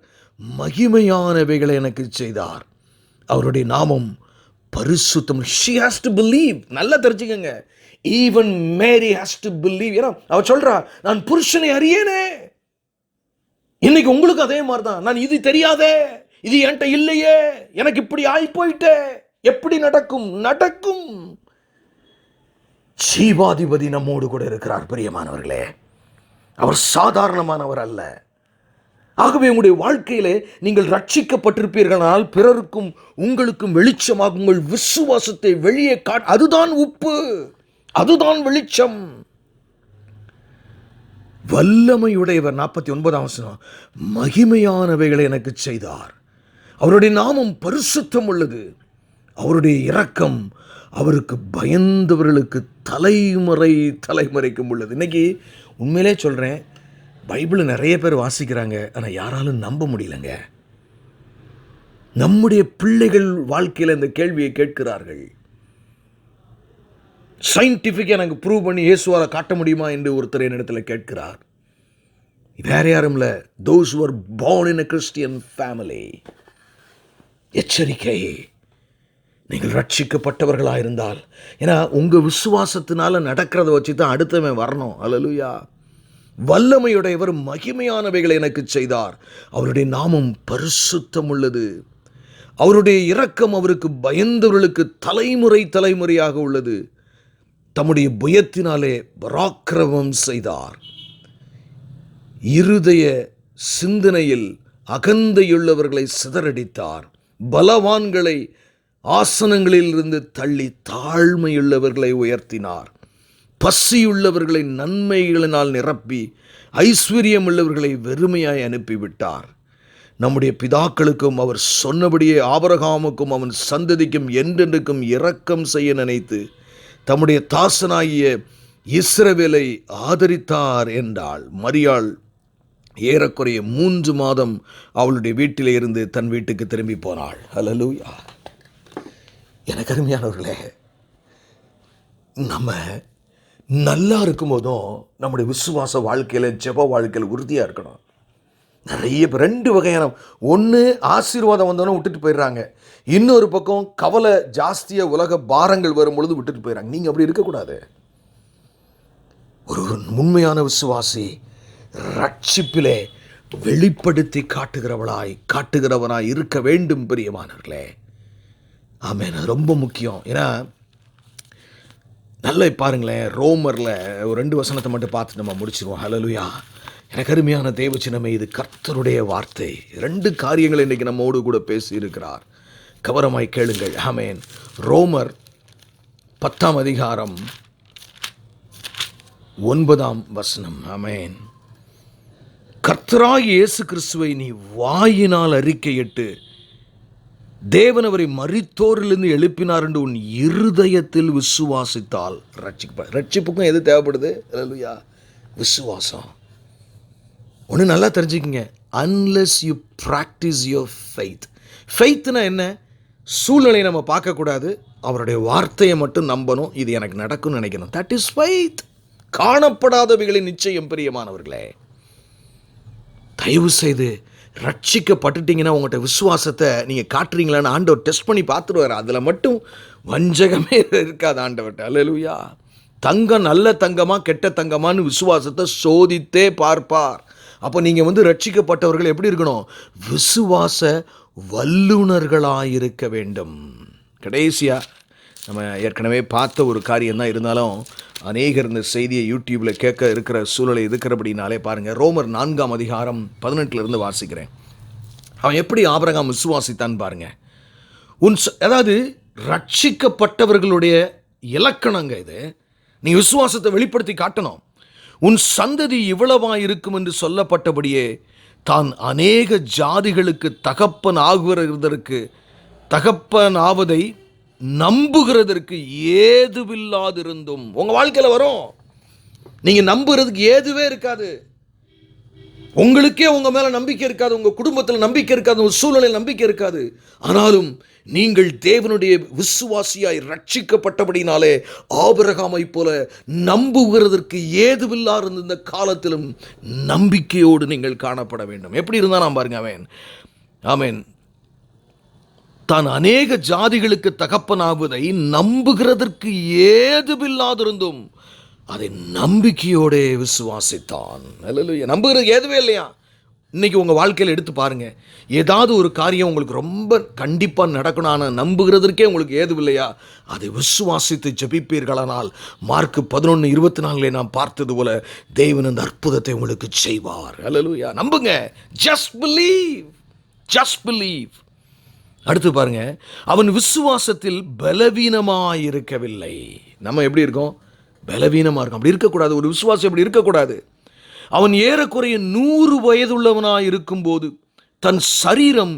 மகிமையானவைகளை எனக்கு செய்தார். அவருடைய நாமம் பரிசுத்தம். She has to believe. நல்லா தெரிஞ்சுக்கங்க. Even Mary has to believe. ஏன்னா அவ சொல்றா, நான் புருஷனை அறியேனே. இன்னைக்கு உங்களுக்கு அதே மாதிரி தான். நான் இது தெரியாதே, இது என்கிட்ட இல்லையே, எனக்கு இப்படி ஆகி போயிட்டே, எப்படி நடக்கும்? நடக்கும். ஜீவாதிபதி நம்மோடு கூட இருக்கிறார் பிரியமானவர்களே. அவர் சாதாரணமானவர் அல்ல. ஆகவே உங்களுடைய வாழ்க்கையிலே நீங்கள் ரட்சிக்கப்பட்டிருப்பீர்களால் பிறருக்கும் உங்களுக்கும் வெளிச்சமாக உங்கள் விசுவாசத்தை வெளியே அதுதான் உப்பு, அதுதான் வெளிச்சம். வல்லமையுடையவர் 49 மகிமையானவைகளை எனக்கு செய்தார். அவருடைய நாமம் பரிசுத்தம் உள்ளது. அவருடைய இரக்கம் அவருக்கு பயந்தவர்களுக்கு தலைமுறை தலைமுறைக்கும் உள்ளது. இன்னைக்கு உண்மையிலே சொல்றேன், பைபிள் நிறைய பேர் வாசிக்கிறாங்க, ஆனால் யாராலும் நம்ப முடியலங்க. நம்முடைய பிள்ளைகள் வாழ்க்கையில் இந்த கேள்வியை கேட்கிறார்கள். சயின்டிஃபிக்காக எனக்கு ப்ரூவ் பண்ணி இயேசுவால காட்ட முடியுமா என்று ஒருத்தர் என்னிடத்தில் கேட்கிறார். வேற யாரும் இல்லை, those who are born in a Christian family. எச்சரிக்கை, நீங்கள் ரட்சிக்கப்பட்டவர்களாக இருந்தால், ஏன்னா உங்கள் விசுவாசத்தினால நடக்கிறத வச்சு தான் அடுத்தவன் வரணும். அல்லேலூயா. வல்லமையுடையவர் மகிமையானவைகளை எனக்கு செய்தார். அவருடைய நாமம் பரிசுத்தம் உள்ளது. அவருடைய இரக்கம் அவருக்கு பயந்தவர்களுக்கு தலைமுறை தலைமுறையாக உள்ளது. தம்முடைய புயத்தினாலே பராக்கிரமம் செய்தார். இருதய சிந்தனையில் அகந்தையுள்ளவர்களை சிதறடித்தார். பலவான்களை ஆசனங்களில் இருந்து தள்ளி தாழ்மையுள்ளவர்களை உயர்த்தினார். பசியுள்ளவர்களை நன்மைகளினால் நிரப்பி ஐஸ்வர்யம் உள்ளவர்களை வெறுமையாய் அனுப்பிவிட்டார். நம்முடைய பிதாக்களுக்கும் அவர் சொன்னபடியே ஆபிரகாமுக்கும் அவன் சந்ததிக்கும் என்றென்றுக்கும் இரக்கம் செய்ய நினைத்து தம்முடைய தாசனாகிய இஸ்ரவேலை ஆதரித்தார் என்றாள். மரியாள் ஏறக்குறைய 3 மாதம் அவளுடைய வீட்டிலே இருந்து தன் வீட்டுக்கு திரும்பி போனாள். அல்லேலூயா. எனக்கு அருமையானவர்களே, நம்ம நல்லா இருக்கும் போதும் நம்முடைய விசுவாச வாழ்க்கையில் ஜெப வாழ்க்கையில் உறுதியாக இருக்கணும். நிறைய பேர் 2 வகையான, ஒன்று ஆசீர்வாதம் வந்தோன்னே விட்டுட்டு போயிடுறாங்க, இன்னொரு பக்கம் கவலை ஜாஸ்தியாக உலக பாரங்கள் வரும் பொழுது விட்டுட்டு போயிடுறாங்க. நீங்கள் அப்படி இருக்கக்கூடாது. ஒரு உண்மையான விசுவாசி ரட்சிப்பிலே வெளிப்படுத்தி காட்டுகிறவனாய் இருக்க வேண்டும் பிரியமானவர்களே. ஆமென். அது ரொம்ப முக்கியம். ஏன்னா நல்லா பாருங்களேன், ரோமரில் ஒரு 2 வசனத்தை மட்டும் பார்த்து நம்ம முடிச்சிருவோம். ஹல்லேலூயா. எனக்கு அருமையான தேவச்சினமே, இது கர்த்தருடைய வார்த்தை. 2 காரியங்கள் இன்றைக்கி நம்மோடு கூட பேசி இருக்கிறார். கவனமாய் கேளுங்கள். ஆமென். ரோமர் 10 அதிகாரம் 9 ஆமென். கர்த்தராகிய இயேசு கிறிஸ்துவை நீ வாயினால் அறிக்கையிட்டு தேவன் அவரை மரித்தோரிலிருந்து எழுப்பினார் என்று உன் இருதயத்தில் விசுவாசித்தால் ரட்சிப்பார். ரட்சிப்புக்கும் எது தேவைப்படுது? அல்லேலூயா, விசுவாசம். ஒன்று நல்லா தெரிஞ்சுக்கிங்க, unless you practice your faith. ஃபெய்த்னா என்ன? சூழ்நிலையை நம்ம பார்க்கக்கூடாது, அவருடைய வார்த்தையை மட்டும் நம்பணும். இது எனக்கு நடக்கும்னு நினைக்கணும். That is faith. காணப்படாதவைகளின் நிச்சயம் பிரியமானவர்களே. தயவு செய்து ரட்சிக்கப்பட்டுட்டீங்கன்னா உங்கள்கிட்ட விசுவாசத்தை நீங்கள் காட்டுறீங்களான்னு ஆண்டவர் டெஸ்ட் பண்ணி பார்த்துருவார். அதில் மட்டும் வஞ்சகமே இருக்காது ஆண்டவர்கிட்ட. அல்லேலூயா. தங்கம் நல்ல தங்கமா கெட்ட தங்கமான்னு விசுவாசத்தை சோதித்தே பார்ப்பார். அப்போ நீங்கள் ரட்சிக்கப்பட்டவர்கள் எப்படி இருக்கணும்? விசுவாச வல்லுனர்களாயிருக்க வேண்டும். கடைசியாக நம்ம ஏற்கனவே பார்த்த ஒரு காரியம் தான், இருந்தாலும் அநேகர் இந்த செய்தியை யூடியூப்பில் கேட்க இருக்கிற சூழலை இருக்கிறபடினாலே பாருங்கள். ரோமர் 4 அதிகாரம் 18 வாசிக்கிறேன். அவன் எப்படி ஆபிரகாம் விசுவாசித்தான் பாருங்க. அதாவது ரட்சிக்கப்பட்டவர்களுடைய இலக்கணங்க இது. நீ விசுவாசத்தை வெளிப்படுத்தி காட்டணும். உன் சந்ததி இவ்வளவாக இருக்கும் என்று சொல்லப்பட்டபடியே தான் அநேக ஜாதிகளுக்கு தகப்பன் ஆகுவதற்கு தகப்பனாவதை நம்புகிறதற்கு ஏதுவில்லாதிருந்தும். உங்க வாழ்க்கையில் வரும், நீங்க நம்புறதுக்கு ஏதுவே இருக்காது. உங்களுக்கே உங்க மேல நம்பிக்கை இருக்காது, உங்க குடும்பத்தில் நம்பிக்கை இருக்காது, உங்க சூழ்நிலையில் நம்பிக்கை இருக்காது. ஆனாலும் நீங்கள் தேவனுடைய விசுவாசியாய் ரட்சிக்கப்பட்டபடினாலே ஆபிரகாமை போல நம்புகிறதற்கு ஏதுவில்லாத இந்த காலத்திலும் நம்பிக்கையோடு நீங்கள் காணப்பட வேண்டும். எப்படி இருந்தா நான் பாருங்க, ஆமென், தான் அநேக ஜாதிகளுக்கு தகப்பனாவதை நம்புகிறதற்கு ஏதுவில்லாதிருந்தும் அதை நம்பிக்கையோட விசுவாசித்தான். அல்லேலூயா. நம்புகிறது ஏதுவே இல்லையா? இன்னைக்கு உங்கள் வாழ்க்கையில் எடுத்து பாருங்கள். ஏதாவது ஒரு காரியம் உங்களுக்கு ரொம்ப கண்டிப்பாக நடக்கணும், ஆனால் நம்புகிறதற்கே உங்களுக்கு ஏதுவில்லையா? அதை விசுவாசித்து ஜெபிப்பீர்களானால் மார்க் 11:24 நாம் பார்த்தது போல தேவன் அந்த அற்புதத்தை உங்களுக்கு செய்வார். அல்லேலூயா. நம்புங்க. Just believe, just believe. அடுத்து பாருங்க, அவன் விசுவாசத்தில் பலவீனமாயிருக்கவில்லை. நம்ம எப்படி இருக்கோம்? பலவீனமாக இருக்கும். அப்படி இருக்கக்கூடாது. ஒரு விசுவாசம் எப்படி இருக்கக்கூடாது? அவன் ஏறக்குறைய 100 வயதுள்ளவனாய் இருக்கும்போது தன் சரீரம்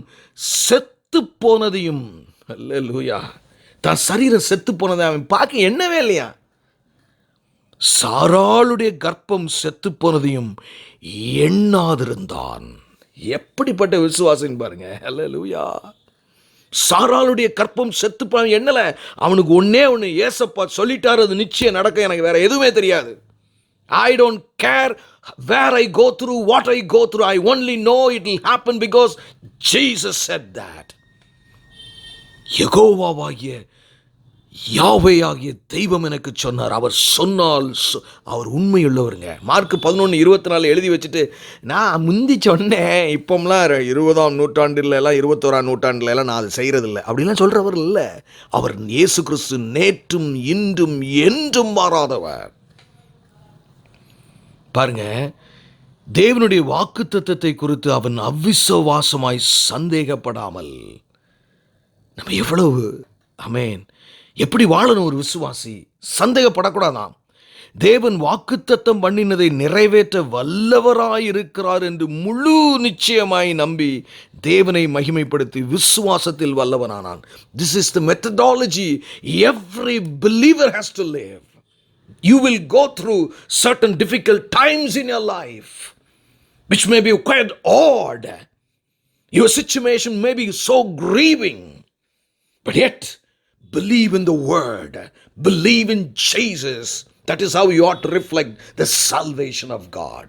செத்து போனதையும், அல்லேலூயா, தன் சரீரம் செத்து போனதை அவன் பார்க்க எண்ணவே இல்லையா? சாராளுடைய கர்ப்பம் செத்து போனதையும் எண்ணாதிருந்தான். எப்படிப்பட்ட விசுவாசம் பாருங்க. அல்லேலூயா. சாராளுடைய கற்பம் செத்து போன எண்ணல. அவனுக்கு ஒண்ணு ஏசப்பா சொல்லிட்டாரு, அது நிச்சயம் நடக்க, எனக்கு வேற எதுவுமே தெரியாது. I don't care where I go through, what I go through. I only know it will happen because Jesus said that. யெகோவாவாகிய யாவே ஆகிய தெய்வம் எனக்கு சொன்னார். அவர் சொன்னால் அவர் உண்மையுள்ளவருங்க. மார்க் 11:24 எழுதி வச்சுட்டு, நான் முந்தி சொன்னேன், இப்போம்லாம் 20ஆம் நூற்றாண்டில் எல்லாம் 21ஆம் நூற்றாண்டில் எல்லாம் நான் அதை செய்கிறதில்லை அப்படிலாம் சொல்கிறவர் இல்லை. அவர் இயேசு கிறிஸ்து நேற்றும் இன்றும் என்றும் மாறாதவர். பாருங்க, தேவனுடைய வாக்குத்தத்தத்தை குறித்து அவன் அவிசுவாசமாய் சந்தேகப்படாமல், நம்ம எவ்வளவு, ஆமென், எப்படி வாழணும் ஒரு விசுவாசி? சந்தேகப்படக்கூடாதாம். தேவன் வாக்குத்தத்தம் பண்ணினதை நிறைவேற்ற வல்லவராயிருக்கிறார் என்று முழு நிச்சயமாய் நம்பி தேவனை மகிமைப்படுத்தி விசுவாசத்தில் வல்லவனானான். This is the methodology every believer has to live. You will go through certain difficult times in your life, which may be quite odd. Your situation may be so grieving, but yet believe in the word, believe in Jesus. That is how you ought to reflect the salvation of God.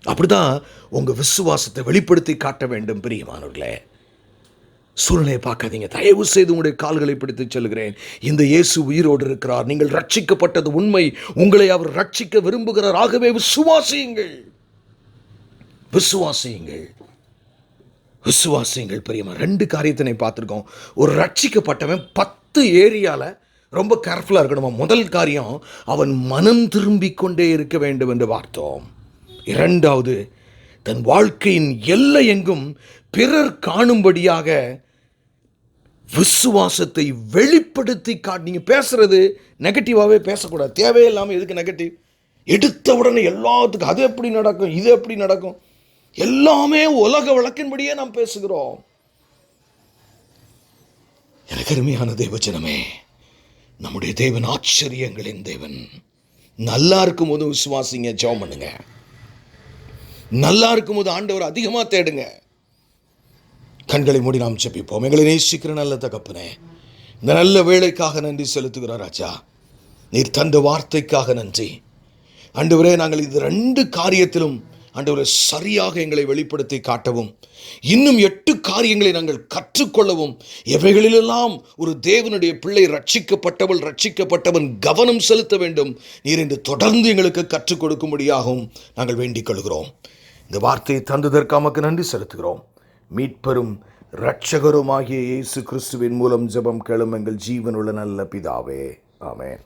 அப்படிதான் உங்க விசுவாசத்தை வெளிப்படுத்தி காட்ட வேண்டும். பிரியமானவர்களே, சூழ்நிலையை பார்க்காதீங்க. தயவு செய்து உங்களுடைய கால்களை பிடித்து சொல்கிறேன், இந்த இயேசு உயிரோடு இருக்கிறார். நீங்கள் ரட்சிக்கப்பட்டது உண்மை. உங்களை அவர் ரட்சிக்க விரும்புகிறார். ஆகவே விசுவாசியுங்கள், விசுவாசியுங்கள், விசுவாசியுங்கள். பிரியமா, 2 காரியத்தினை பார்த்துருக்கோம். ஒரு ரட்சிக்கப்பட்டவன் 10 ஏரியாவில் ரொம்ப கேர்ஃபுல்லாக இருக்கணுமா. முதல் காரியம், அவன் மனம் திரும்பிக் கொண்டே இருக்க வேண்டும் என்று பார்த்தோம். 2வது, தன் வாழ்க்கையின் எல்லை எங்கும் பிறர் காணும்படியாக விசுவாசத்தை வெளிப்படுத்தி நீங்க பேசுறது நெகட்டிவாகவே பேசக்கூடாது. தேவையில்லாமல் எதுக்கு நெகட்டிவ்? எடுத்த உடனே எல்லாத்துக்கும் அது எப்படி நடக்கும், இது எப்படி நடக்கும், எல்லாமே உலக வழக்கின்படியே நாம் பேசுகிறோம். எனக்கு அருமையான தேவஜனமே, நம்முடைய தேவன் ஆச்சரியங்களின் தேவன். நல்லா இருக்கும் போது விசுவாசிங்க, ஜெபம் பண்ணுங்க. நல்லா இருக்கும் போது ஆண்டவர் அதிகமாக தேடுங்க. கண்களை மூடி நாம் ஜெபிப்போம். எங்களை நேசிக்கிற நல்ல தகப்பனே, இந்த நல்ல வேளைக்காக நன்றி செலுத்துகிறார் ராஜா. நீர் தந்த வார்த்தைக்காக நன்றி ஆண்டவரே. நாங்கள் இது 2 காரியத்திலும் ஆண்டவரே சரியாக எங்களை வெளிப்படுத்தி காட்டவும், இன்னும் 8 காரியங்களை நாங்கள் கற்றுக்கொள்ளவும், எவைகளிலெல்லாம் ஒரு தேவனுடைய பிள்ளை ரட்சிக்கப்பட்டவன் கவனம் செலுத்த வேண்டும், நீர் என்று தொடர்ந்து எங்களுக்கு கற்றுக் கொடுக்கும்படியாகவும் நாங்கள் வேண்டிக் கொள்கிறோம். இந்த வார்த்தையை தந்ததற்கு உமக்கு நன்றி செலுத்துகிறோம். மீட்பரும் இரட்சகருமாகிய இயேசு கிறிஸ்துவின் மூலம் ஜெபம் கேளும் எங்கள் ஜீவனுள்ள நல்ல பிதாவே, ஆமென்.